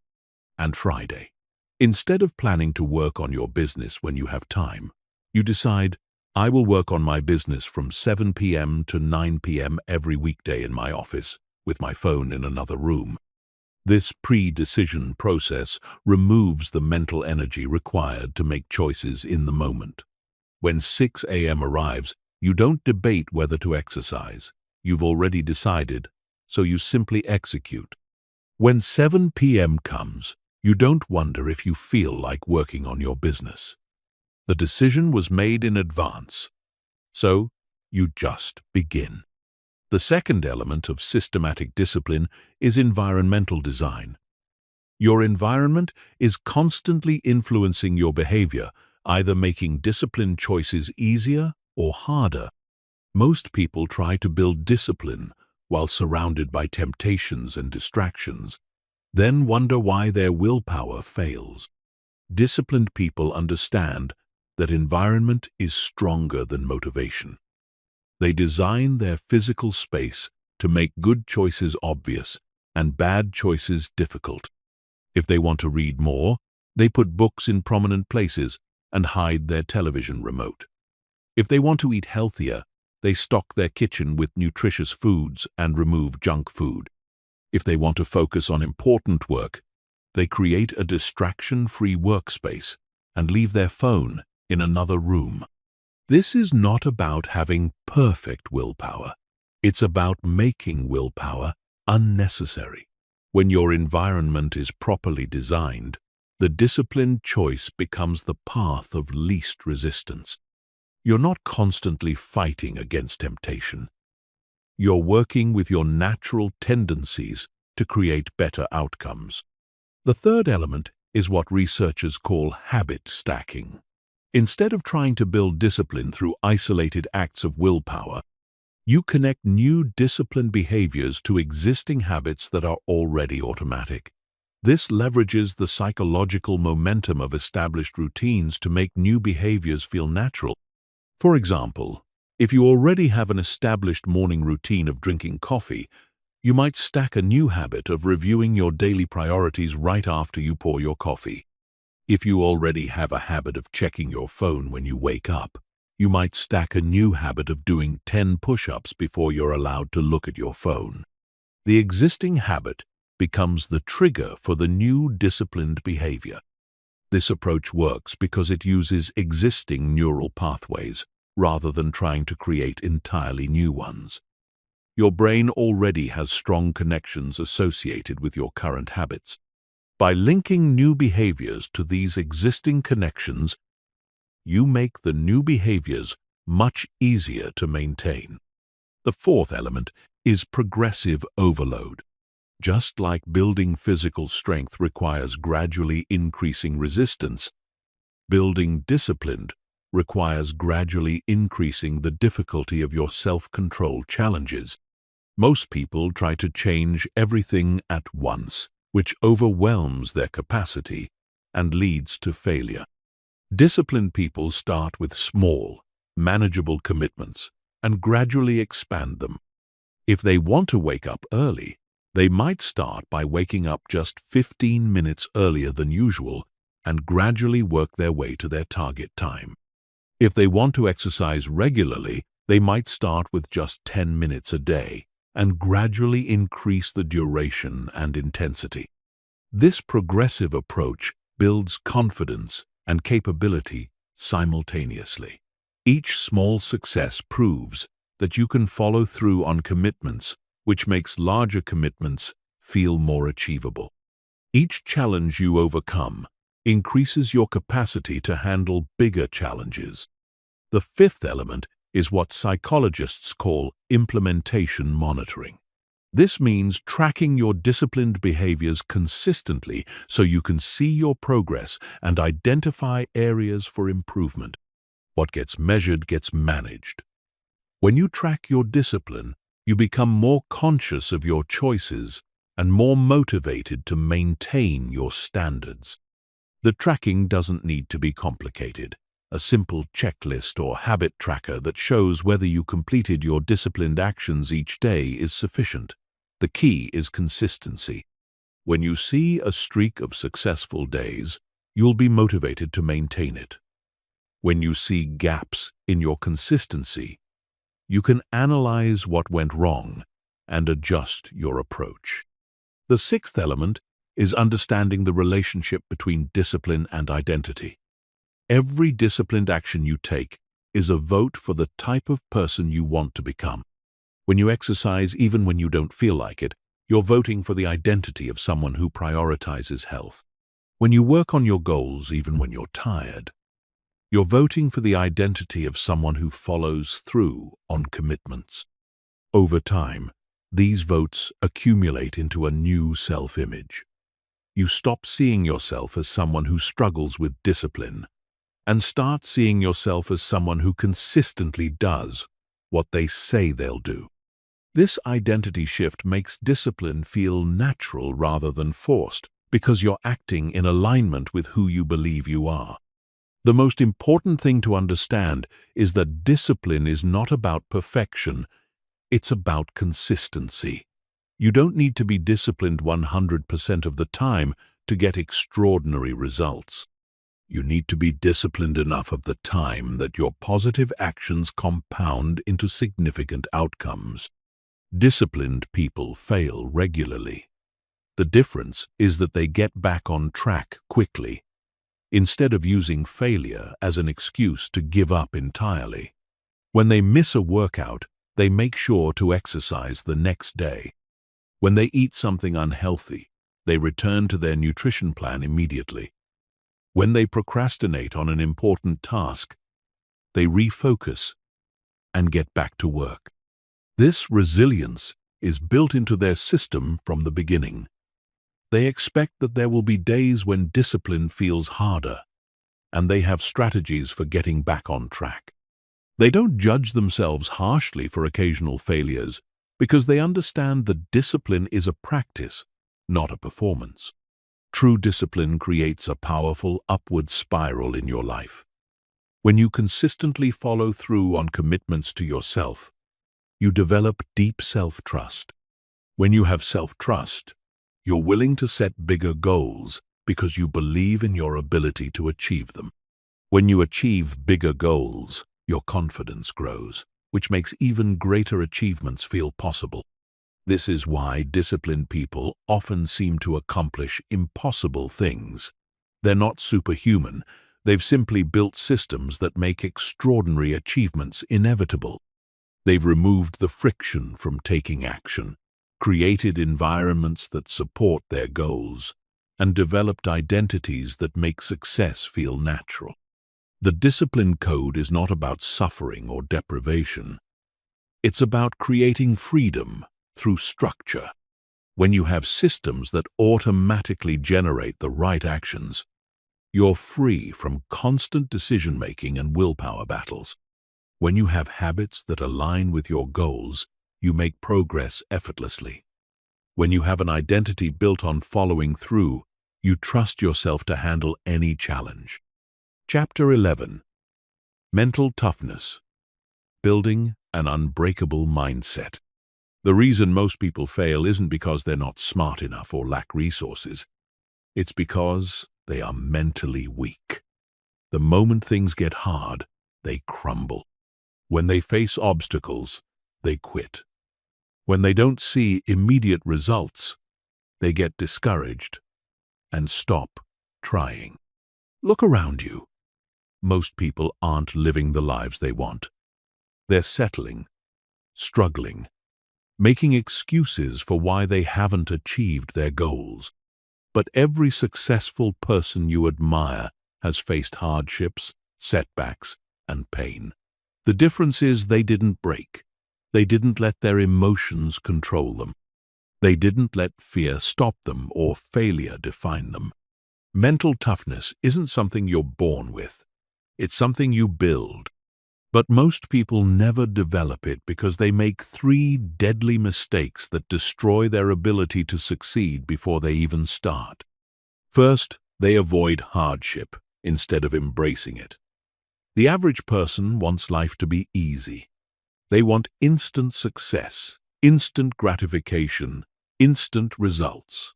and Friday. Instead of planning to work on your business when you have time, you decide, I will work on my business from 7 p.m. to 9 p.m. every weekday in my office, with my phone in another room. This pre-decision process removes the mental energy required to make choices in the moment. When 6 a.m. arrives, you don't debate whether to exercise. You've already decided, so you simply execute. When 7 p.m. comes, you don't wonder if you feel like working on your business. The decision was made in advance, so you just begin. The second element of systematic discipline is environmental design. Your environment is constantly influencing your behavior, either making disciplined choices easier or harder. Most people try to build discipline while surrounded by temptations and distractions, then wonder why their willpower fails. Disciplined people understand that environment is stronger than motivation. They design their physical space to make good choices obvious and bad choices difficult. If they want to read more, they put books in prominent places and hide their television remote. If they want to eat healthier, they stock their kitchen with nutritious foods and remove junk food. If they want to focus on important work, they create a distraction-free workspace and leave their phone in another room. This is not about having perfect willpower. It's about making willpower unnecessary. When your environment is properly designed, the disciplined choice becomes the path of least resistance. You're not constantly fighting against temptation. You're working with your natural tendencies to create better outcomes. The third element is what researchers call habit stacking. Instead of trying to build discipline through isolated acts of willpower, you connect new disciplined behaviors to existing habits that are already automatic. This leverages the psychological momentum of established routines to make new behaviors feel natural. For example, if you already have an established morning routine of drinking coffee, you might stack a new habit of reviewing your daily priorities right after you pour your coffee. If you already have a habit of checking your phone when you wake up, you might stack a new habit of doing 10 push-ups before you're allowed to look at your phone. The existing habit becomes the trigger for the new disciplined behavior. This approach works because it uses existing neural pathways rather than trying to create entirely new ones. Your brain already has strong connections associated with your current habits. By linking new behaviors to these existing connections, you make the new behaviors much easier to maintain. The fourth element is progressive overload. Just like building physical strength requires gradually increasing resistance, building discipline requires gradually increasing the difficulty of your self-control challenges. Most people try to change everything at once, which overwhelms their capacity and leads to failure. Disciplined people start with small, manageable commitments and gradually expand them. If they want to wake up early, they might start by waking up just 15 minutes earlier than usual and gradually work their way to their target time. If they want to exercise regularly, they might start with just 10 minutes a day and gradually increase the duration and intensity. This progressive approach builds confidence and capability simultaneously. Each small success proves that you can follow through on commitments, which makes larger commitments feel more achievable. Each challenge you overcome increases your capacity to handle bigger challenges. The fifth element is what psychologists call implementation monitoring. This means tracking your disciplined behaviors consistently so you can see your progress and identify areas for improvement. What gets measured gets managed. When you track your discipline, you become more conscious of your choices and more motivated to maintain your standards. The tracking doesn't need to be complicated. A simple checklist or habit tracker that shows whether you completed your disciplined actions each day is sufficient. The key is consistency. When you see a streak of successful days, you'll be motivated to maintain it. When you see gaps in your consistency, you can analyze what went wrong and adjust your approach. The sixth element is understanding the relationship between discipline and identity. Every disciplined action you take is a vote for the type of person you want to become. When you exercise even when you don't feel like it, you're voting for the identity of someone who prioritizes health. When you work on your goals even when you're tired, you're voting for the identity of someone who follows through on commitments. Over time, these votes accumulate into a new self-image. You stop seeing yourself as someone who struggles with discipline and start seeing yourself as someone who consistently does what they say they'll do. This identity shift makes discipline feel natural rather than forced because you're acting in alignment with who you believe you are. The most important thing to understand is that discipline is not about perfection, it's about consistency. You don't need to be disciplined 100% of the time to get extraordinary results. You need to be disciplined enough of the time that your positive actions compound into significant outcomes. Disciplined people fail regularly. The difference is that they get back on track quickly, instead of using failure as an excuse to give up entirely. When they miss a workout, they make sure to exercise the next day. When they eat something unhealthy, they return to their nutrition plan immediately. When they procrastinate on an important task, they refocus and get back to work. This resilience is built into their system from the beginning. They expect that there will be days when discipline feels harder, and they have strategies for getting back on track. They don't judge themselves harshly for occasional failures because they understand that discipline is a practice, not a performance. True discipline creates a powerful upward spiral in your life. When you consistently follow through on commitments to yourself, you develop deep self-trust. When you have self-trust, you're willing to set bigger goals because you believe in your ability to achieve them. When you achieve bigger goals, your confidence grows, which makes even greater achievements feel possible. This is why disciplined people often seem to accomplish impossible things. They're not superhuman. They've simply built systems that make extraordinary achievements inevitable. They've removed the friction from taking action, created environments that support their goals, and developed identities that make success feel natural. The discipline code is not about suffering or deprivation. It's about creating freedom through structure. When you have systems that automatically generate the right actions, you're free from constant decision-making and willpower battles. When you have habits that align with your goals, you make progress effortlessly. When you have an identity built on following through, you trust yourself to handle any challenge. Chapter 11. Mental Toughness. Building an Unbreakable Mindset. The reason most people fail isn't because they're not smart enough or lack resources. It's because they are mentally weak. The moment things get hard, they crumble. When they face obstacles, they quit. When they don't see immediate results, they get discouraged and stop trying. Look around you. Most people aren't living the lives they want. They're settling, struggling, making excuses for why they haven't achieved their goals. But every successful person you admire has faced hardships, setbacks, and pain. The difference is they didn't break. They didn't let their emotions control them. They didn't let fear stop them or failure define them. Mental toughness isn't something you're born with. It's something you build. But most people never develop it because they make 3 deadly mistakes that destroy their ability to succeed before they even start. First, they avoid hardship instead of embracing it. The average person wants life to be easy. They want instant success, instant gratification, instant results.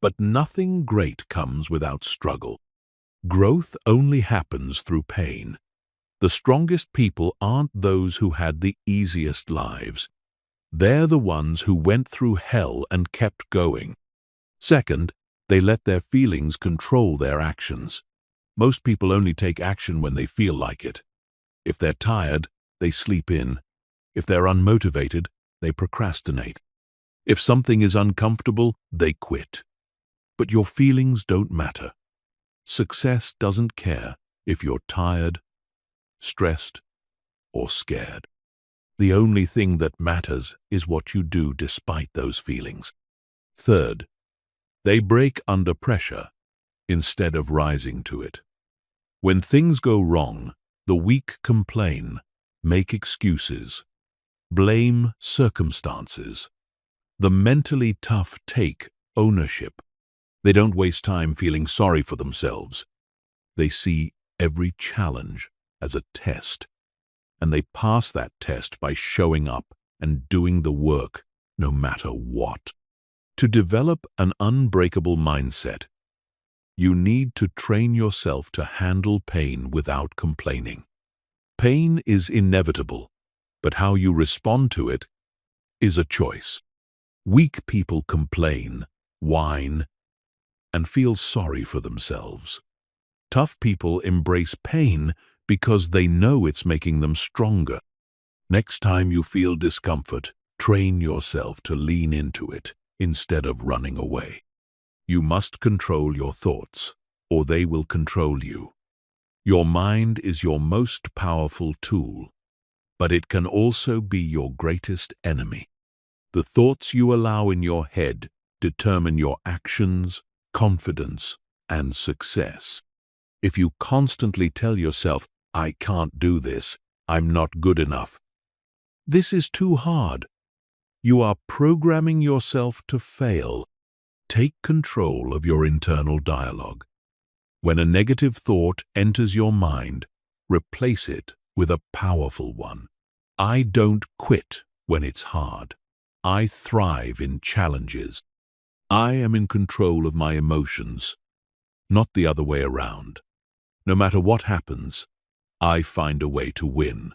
But nothing great comes without struggle. Growth only happens through pain. The strongest people aren't those who had the easiest lives. They're the ones who went through hell and kept going. Second, they let their feelings control their actions. Most people only take action when they feel like it. If they're tired, they sleep in. If they're unmotivated, they procrastinate. If something is uncomfortable, they quit. But your feelings don't matter. Success doesn't care if you're tired, stressed, or scared. The only thing that matters is what you do despite those feelings. Third, they break under pressure instead of rising to it. When things go wrong, the weak complain, make excuses, blame circumstances. The mentally tough take ownership. They don't waste time feeling sorry for themselves. They see every challenge as a test, and they pass that test by showing up and doing the work no matter what. To develop an unbreakable mindset, you need to train yourself to handle pain without complaining. Pain is inevitable, but how you respond to it is a choice. Weak people complain, whine, and feel sorry for themselves. Tough people embrace pain because they know it's making them stronger. Next time you feel discomfort, train yourself to lean into it instead of running away. You must control your thoughts, or they will control you. Your mind is your most powerful tool, but it can also be your greatest enemy. The thoughts you allow in your head determine your actions, confidence, and success. If you constantly tell yourself, "I can't do this, I'm not good enough," this is too hard. You are programming yourself to fail. Take control of your internal dialogue. When a negative thought enters your mind, replace it with a powerful one. I don't quit when it's hard. I thrive in challenges. I am in control of my emotions, not the other way around. No matter what happens, I find a way to win.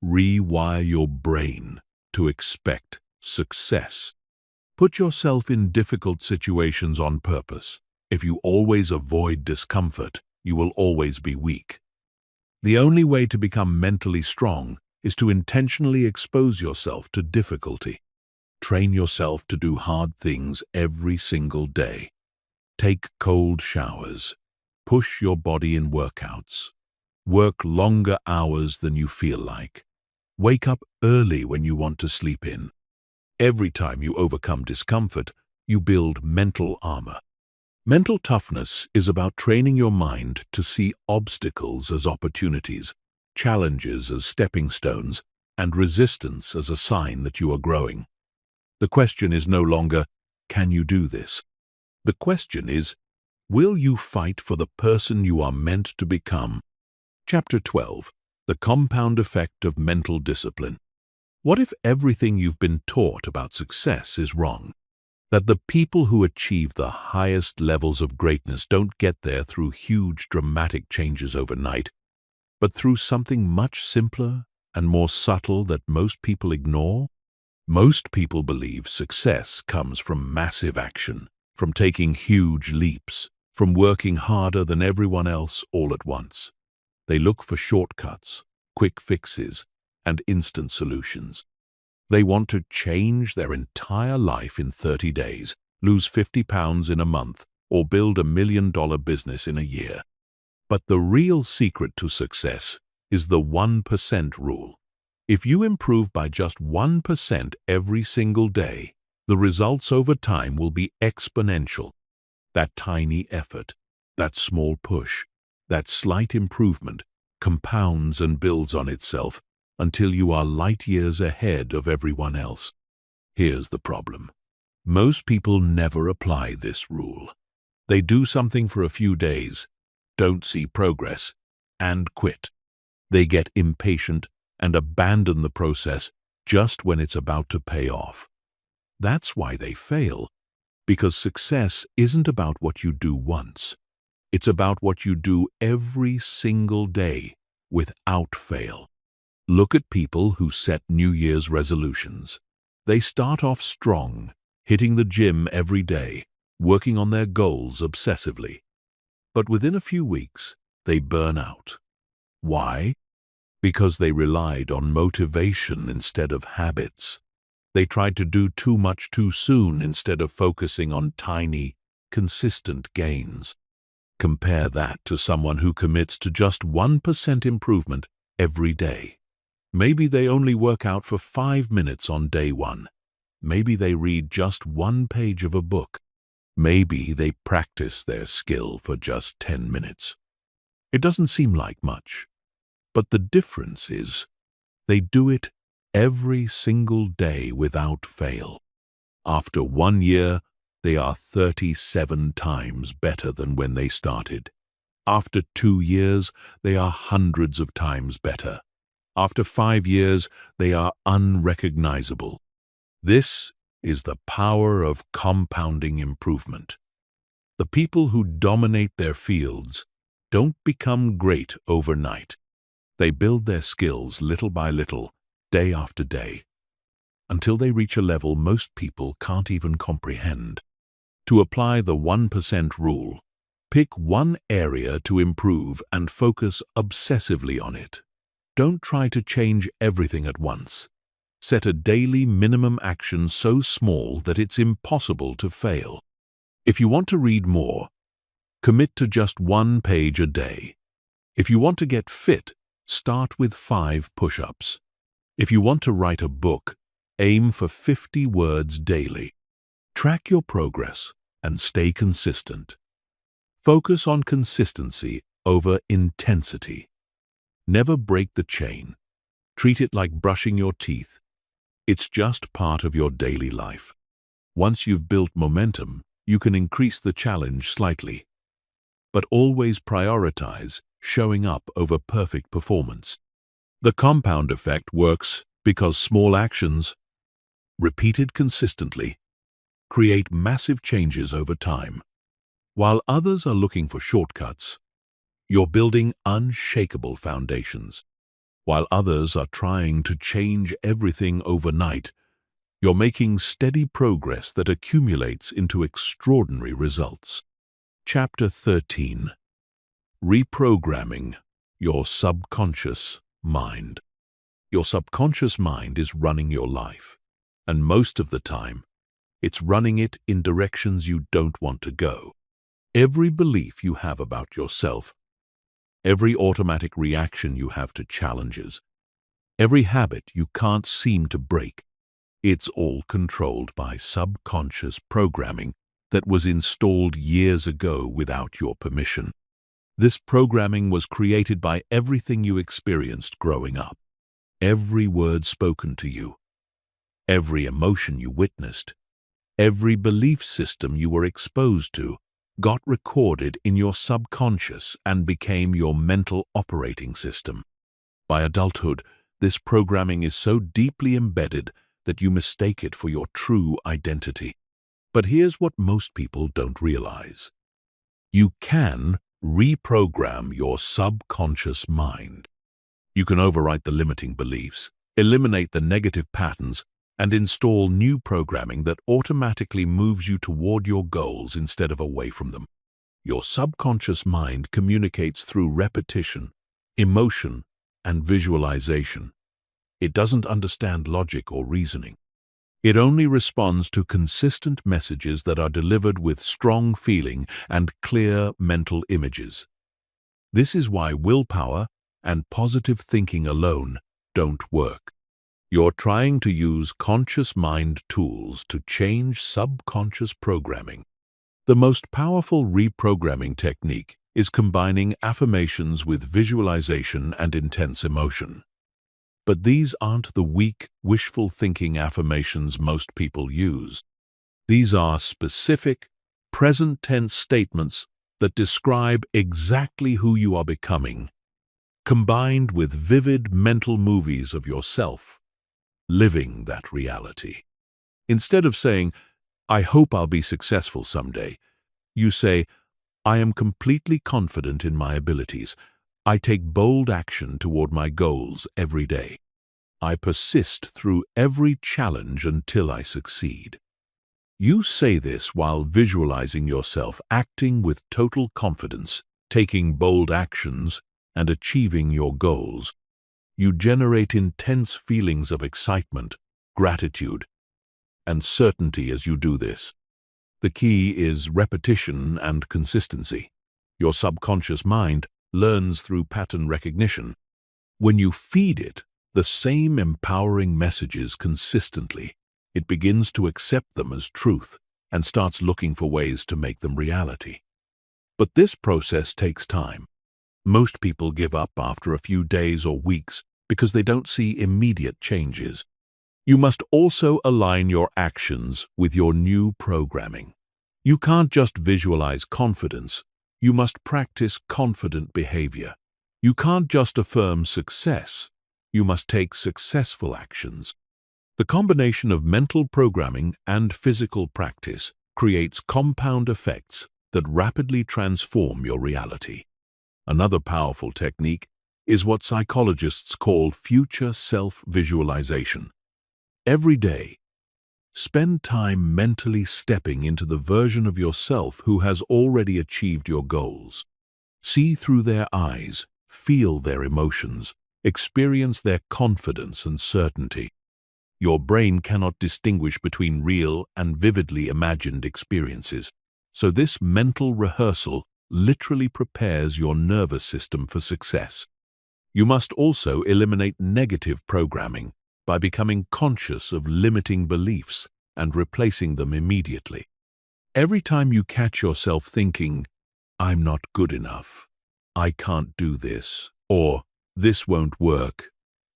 Rewire your brain to expect success. Put yourself in difficult situations on purpose. If you always avoid discomfort, you will always be weak. The only way to become mentally strong is to intentionally expose yourself to difficulty. Train yourself to do hard things every single day. Take cold showers. Push your body in workouts. Work longer hours than you feel like. Wake up early when you want to sleep in. Every time you overcome discomfort, you build mental armor. Mental toughness is about training your mind to see obstacles as opportunities, challenges as stepping stones, and resistance as a sign that you are growing. The question is no longer, can you do this? The question is, will you fight for the person you are meant to become? Chapter 12. The Compound Effect of Mental Discipline. What if everything you've been taught about success is wrong? That the people who achieve the highest levels of greatness don't get there through huge dramatic changes overnight, but through something much simpler and more subtle that most people ignore? Most people believe success comes from massive action, from taking huge leaps, from working harder than everyone else all at once. They look for shortcuts, quick fixes, and instant solutions. They want to change their entire life in 30 days, lose 50 pounds in a month, or build $1 million business in a year. But the real secret to success is the 1% rule. If you improve by just 1% every single day, the results over time will be exponential. That tiny effort, that small push, that slight improvement compounds and builds on itself until you are light years ahead of everyone else. Here's the problem. Most people never apply this rule. They do something for a few days, don't see progress, and quit. They get impatient and abandon the process just when it's about to pay off. That's why they fail, because success isn't about what you do once. It's about what you do every single day without fail. Look at people who set New Year's resolutions. They start off strong, hitting the gym every day, working on their goals obsessively. But within a few weeks, they burn out. Why? Because they relied on motivation instead of habits. They tried to do too much too soon instead of focusing on tiny, consistent gains. Compare that to someone who commits to just 1% improvement every day. Maybe they only work out for 5 minutes on day 1. Maybe they read just 1 page of a book. Maybe they practice their skill for just 10 minutes. It doesn't seem like much, but the difference is they do it every single day without fail. After 1 year, they are 37 times better than when they started. After 2 years, they are hundreds of times better. After 5 years, they are unrecognizable. This is the power of compounding improvement. The people who dominate their fields don't become great overnight. They build their skills little by little, day after day, until they reach a level most people can't even comprehend. To apply the 1% rule, pick one area to improve and focus obsessively on it. Don't try to change everything at once. Set a daily minimum action so small that it's impossible to fail. If you want to read more, commit to just 1 page a day. If you want to get fit, start with 5 push-ups. If you want to write a book, aim for 50 words daily. Track your progress and stay consistent. Focus on consistency over intensity. Never break the chain. Treat it like brushing your teeth. It's just part of your daily life. Once you've built momentum, you can increase the challenge slightly. But always prioritize showing up over perfect performance. The compound effect works because small actions, repeated consistently, create massive changes over time. While others are looking for shortcuts, you're building unshakable foundations. While others are trying to change everything overnight, you're making steady progress that accumulates into extraordinary results. Chapter 13. Reprogramming your subconscious mind. Your subconscious mind is running your life, and most of the time, it's running it in directions you don't want to go. Every belief you have about yourself, every automatic reaction you have to challenges, every habit you can't seem to break, it's all controlled by subconscious programming that was installed years ago without your permission. This programming was created by everything you experienced growing up, every word spoken to you, every emotion you witnessed, every belief system you were exposed to got recorded in your subconscious and became your mental operating system. By adulthood, this programming is so deeply embedded that you mistake it for your true identity. But here's what most people don't realize. You can reprogram your subconscious mind. You can overwrite the limiting beliefs, eliminate the negative patterns, and install new programming that automatically moves you toward your goals instead of away from them. Your subconscious mind communicates through repetition, emotion, and visualization. It doesn't understand logic or reasoning. It only responds to consistent messages that are delivered with strong feeling and clear mental images. This is why willpower and positive thinking alone don't work. You're trying to use conscious mind tools to change subconscious programming. The most powerful reprogramming technique is combining affirmations with visualization and intense emotion. But these aren't the weak, wishful thinking affirmations most people use. These are specific, present tense statements that describe exactly who you are becoming, combined with vivid mental movies of yourself living that reality. Instead of saying, "I hope I'll be successful someday," you say, "I am completely confident in my abilities. I take bold action toward my goals every day. I persist through every challenge until I succeed." You say this while visualizing yourself acting with total confidence, taking bold actions, and achieving your goals. You generate intense feelings of excitement, gratitude, and certainty as you do this. The key is repetition and consistency. Your subconscious mind learns through pattern recognition. When you feed it the same empowering messages consistently, it begins to accept them as truth and starts looking for ways to make them reality. But this process takes time. Most people give up after a few days or weeks because they don't see immediate changes. You must also align your actions with your new programming. You can't just visualize confidence. You must practice confident behavior. You can't just affirm success. You must take successful actions. The combination of mental programming and physical practice creates compound effects that rapidly transform your reality. Another powerful technique is what psychologists call future self-visualization. Every day, spend time mentally stepping into the version of yourself who has already achieved your goals. See through their eyes, feel their emotions, experience their confidence and certainty. Your brain cannot distinguish between real and vividly imagined experiences, so this mental rehearsal literally prepares your nervous system for success. You must also eliminate negative programming by becoming conscious of limiting beliefs and replacing them immediately. Every time you catch yourself thinking, "I'm not good enough," "I can't do this," or "this won't work,"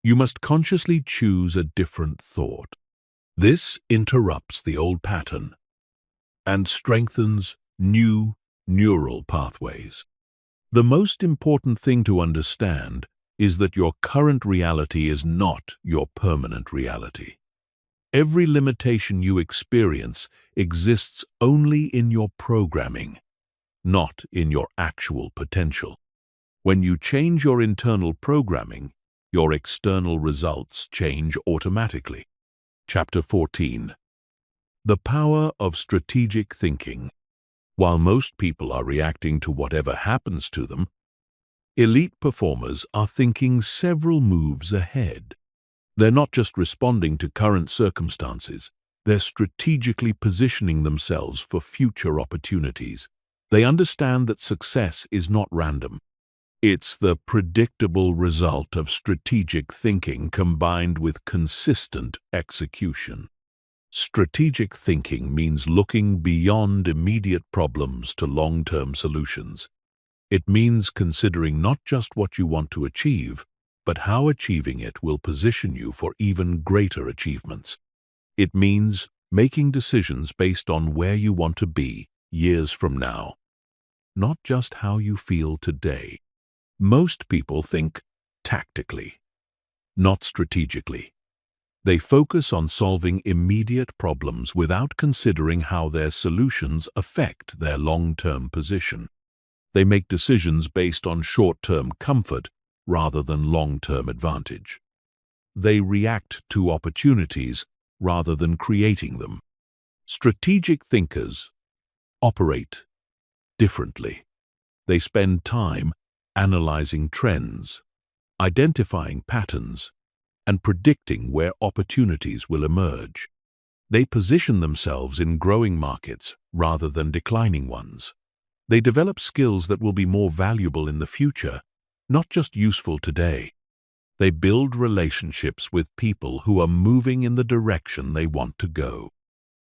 you must consciously choose a different thought. This interrupts the old pattern and strengthens new neural pathways. The most important thing to understand is that your current reality is not your permanent reality. Every limitation you experience exists only in your programming, not in your actual potential. When you change your internal programming, your external results change automatically. Chapter 14. The Power of Strategic Thinking. While most people are reacting to whatever happens to them, elite performers are thinking several moves ahead. They're not just responding to current circumstances, they're strategically positioning themselves for future opportunities. They understand that success is not random. It's the predictable result of strategic thinking combined with consistent execution. Strategic thinking means looking beyond immediate problems to long-term solutions. It means considering not just what you want to achieve, but how achieving it will position you for even greater achievements. It means making decisions based on where you want to be years from now, not just how you feel today. Most people think tactically, not strategically. They focus on solving immediate problems without considering how their solutions affect their long-term position. They make decisions based on short-term comfort rather than long-term advantage. They react to opportunities rather than creating them. Strategic thinkers operate differently. They spend time analyzing trends, identifying patterns, and predicting where opportunities will emerge. They position themselves in growing markets rather than declining ones. They develop skills that will be more valuable in the future, not just useful today. They build relationships with people who are moving in the direction they want to go.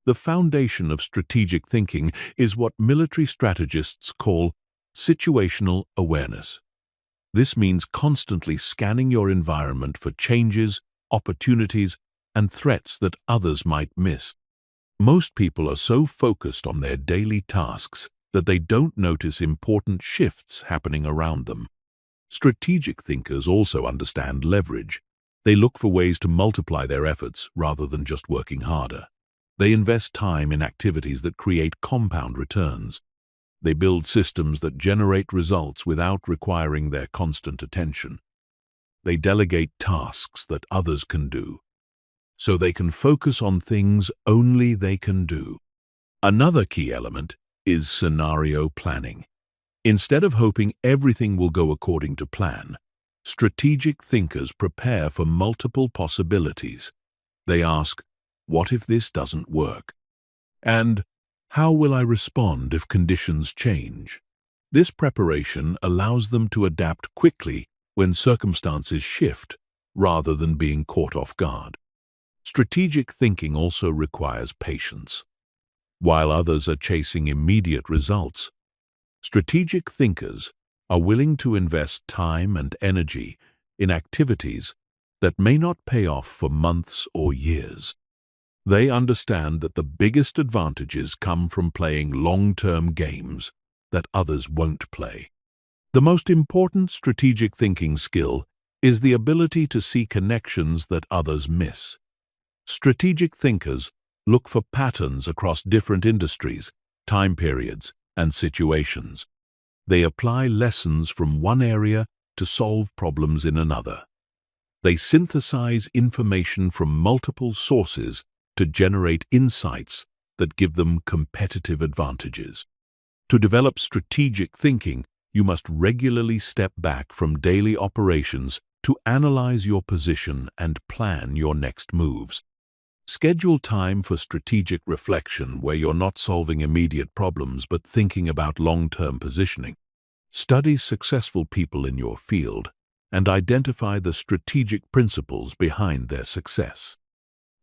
The foundation of strategic thinking is what military strategists call situational awareness. This means constantly scanning your environment for changes, opportunities, and threats that others might miss. Most people are so focused on their daily tasks that they don't notice important shifts happening around them. Strategic thinkers also understand leverage. They look for ways to multiply their efforts rather than just working harder. They invest time in activities that create compound returns. They build systems that generate results without requiring their constant attention. They delegate tasks that others can do, so they can focus on things only they can do. Another key element is scenario planning. Instead of hoping everything will go according to plan, strategic thinkers prepare for multiple possibilities. They ask, what if this doesn't work? And how will I respond if conditions change? This preparation allows them to adapt quickly when circumstances shift, rather than being caught off guard. Strategic thinking also requires patience. While others are chasing immediate results, strategic thinkers are willing to invest time and energy in activities that may not pay off for months or years. They understand that the biggest advantages come from playing long-term games that others won't play. The most important strategic thinking skill is the ability to see connections that others miss. Strategic thinkers look for patterns across different industries, time periods, and situations. They apply lessons from one area to solve problems in another. They synthesize information from multiple sources to generate insights that give them competitive advantages. To develop strategic thinking, you must regularly step back from daily operations to analyze your position and plan your next moves. Schedule time for strategic reflection where you're not solving immediate problems but thinking about long-term positioning. Study successful people in your field and identify the strategic principles behind their success.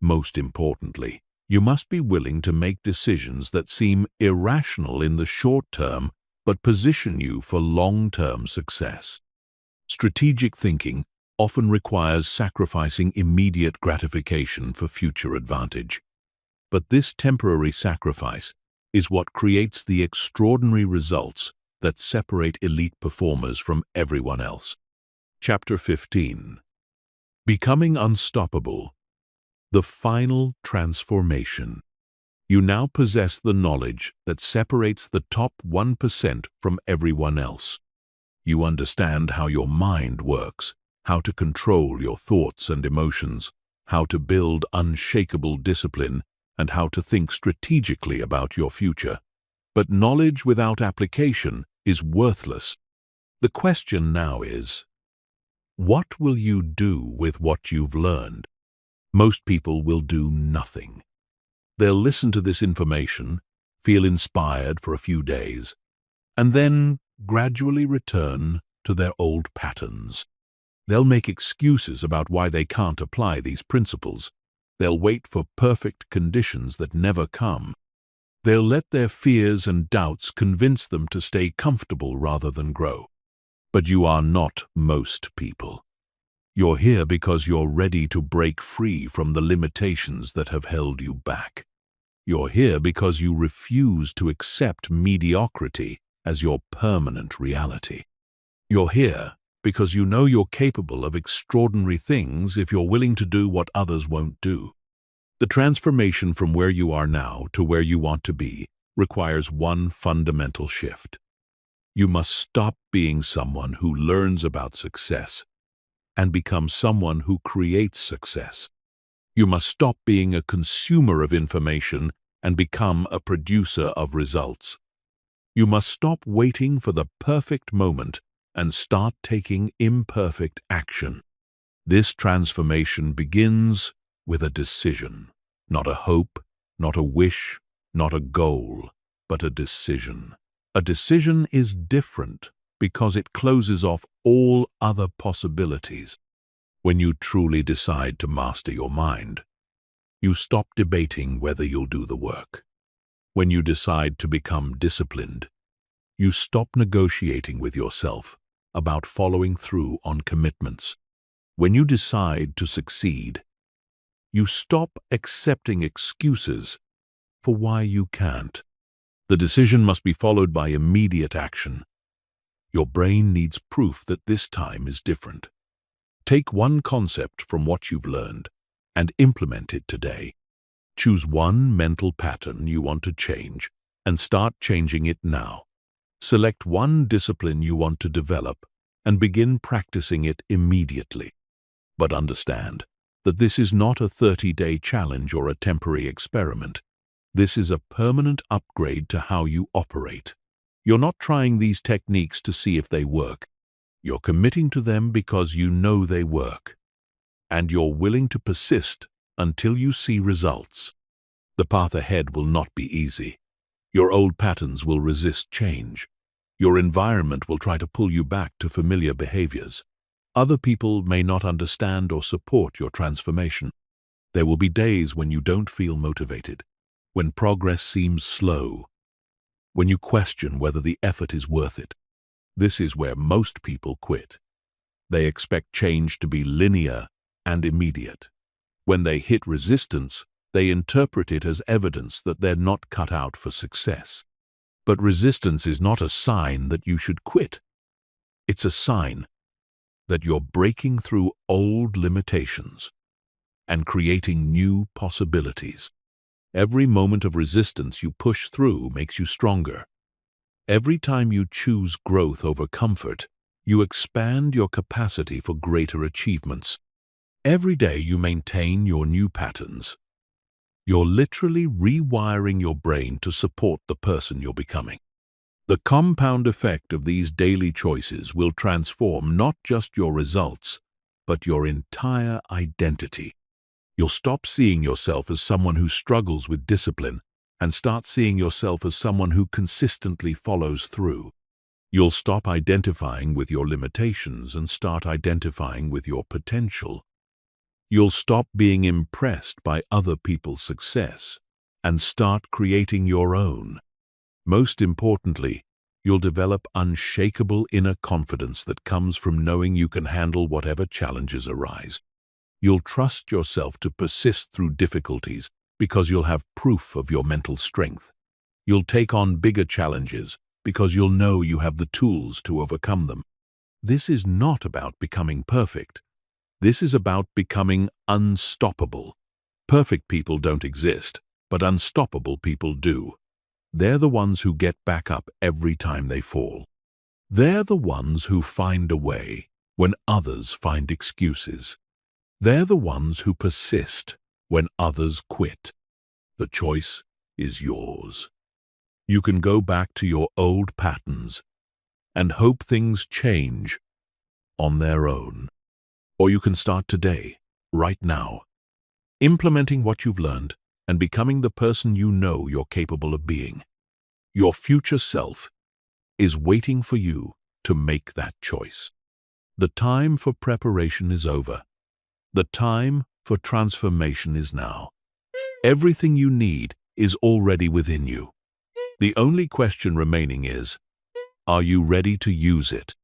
Most importantly, you must be willing to make decisions that seem irrational in the short term but position you for long-term success. Strategic thinking often requires sacrificing immediate gratification for future advantage. But this temporary sacrifice is what creates the extraordinary results that separate elite performers from everyone else. Chapter 15. Becoming Unstoppable. The final transformation. You now possess the knowledge that separates the top 1% from everyone else. You understand how your mind works, how to control your thoughts and emotions, how to build unshakable discipline, and how to think strategically about your future. But knowledge without application is worthless. The question now is, what will you do with what you've learned? Most people will do nothing. They'll listen to this information, feel inspired for a few days, and then gradually return to their old patterns. They'll make excuses about why they can't apply these principles. They'll wait for perfect conditions that never come. They'll let their fears and doubts convince them to stay comfortable rather than grow. But you are not most people. You're here because you're ready to break free from the limitations that have held you back. You're here because you refuse to accept mediocrity as your permanent reality. You're here because you know you're capable of extraordinary things if you're willing to do what others won't do. The transformation from where you are now to where you want to be requires one fundamental shift. You must stop being someone who learns about success and become someone who creates success. You must stop being a consumer of information and become a producer of results. You must stop waiting for the perfect moment and start taking imperfect action. This transformation begins with a decision, not a hope, not a wish, not a goal, but a decision. A decision is different because it closes off all other possibilities. When you truly decide to master your mind, you stop debating whether you'll do the work. When you decide to become disciplined, you stop negotiating with yourself about following through on commitments. When you decide to succeed, you stop accepting excuses for why you can't. The decision must be followed by immediate action. Your brain needs proof that this time is different. Take one concept from what you've learned and implement it today. Choose one mental pattern you want to change and start changing it now. Select one discipline you want to develop and begin practicing it immediately. But understand that this is not a 30-day challenge or a temporary experiment. This is a permanent upgrade to how you operate. You're not trying these techniques to see if they work. You're committing to them because you know they work. And you're willing to persist until you see results. The path ahead will not be easy. Your old patterns will resist change. Your environment will try to pull you back to familiar behaviors. Other people may not understand or support your transformation. There will be days when you don't feel motivated, when progress seems slow, when you question whether the effort is worth it. This is where most people quit. They expect change to be linear and immediate. When they hit resistance, they interpret it as evidence that they're not cut out for success. But resistance is not a sign that you should quit. It's a sign that you're breaking through old limitations and creating new possibilities. Every moment of resistance you push through makes you stronger. Every time you choose growth over comfort, you expand your capacity for greater achievements. Every day you maintain your new patterns. You're literally rewiring your brain to support the person you're becoming. The compound effect of these daily choices will transform not just your results, but your entire identity. You'll stop seeing yourself as someone who struggles with discipline and start seeing yourself as someone who consistently follows through. You'll stop identifying with your limitations and start identifying with your potential. You'll stop being impressed by other people's success and start creating your own. Most importantly, you'll develop unshakable inner confidence that comes from knowing you can handle whatever challenges arise. You'll trust yourself to persist through difficulties because you'll have proof of your mental strength. You'll take on bigger challenges because you'll know you have the tools to overcome them. This is not about becoming perfect. This is about becoming unstoppable. Perfect people don't exist, but unstoppable people do. They're the ones who get back up every time they fall. They're the ones who find a way when others find excuses. They're the ones who persist when others quit. The choice is yours. You can go back to your old patterns and hope things change on their own. Or you can start today, right now. implementing what you've learned, and becoming the person you know you're capable of being. Your future self is waiting for you to make that choice. The time for preparation is over. The time for transformation is now. Everything you need is already within you. The only question remaining is, are you ready to use it?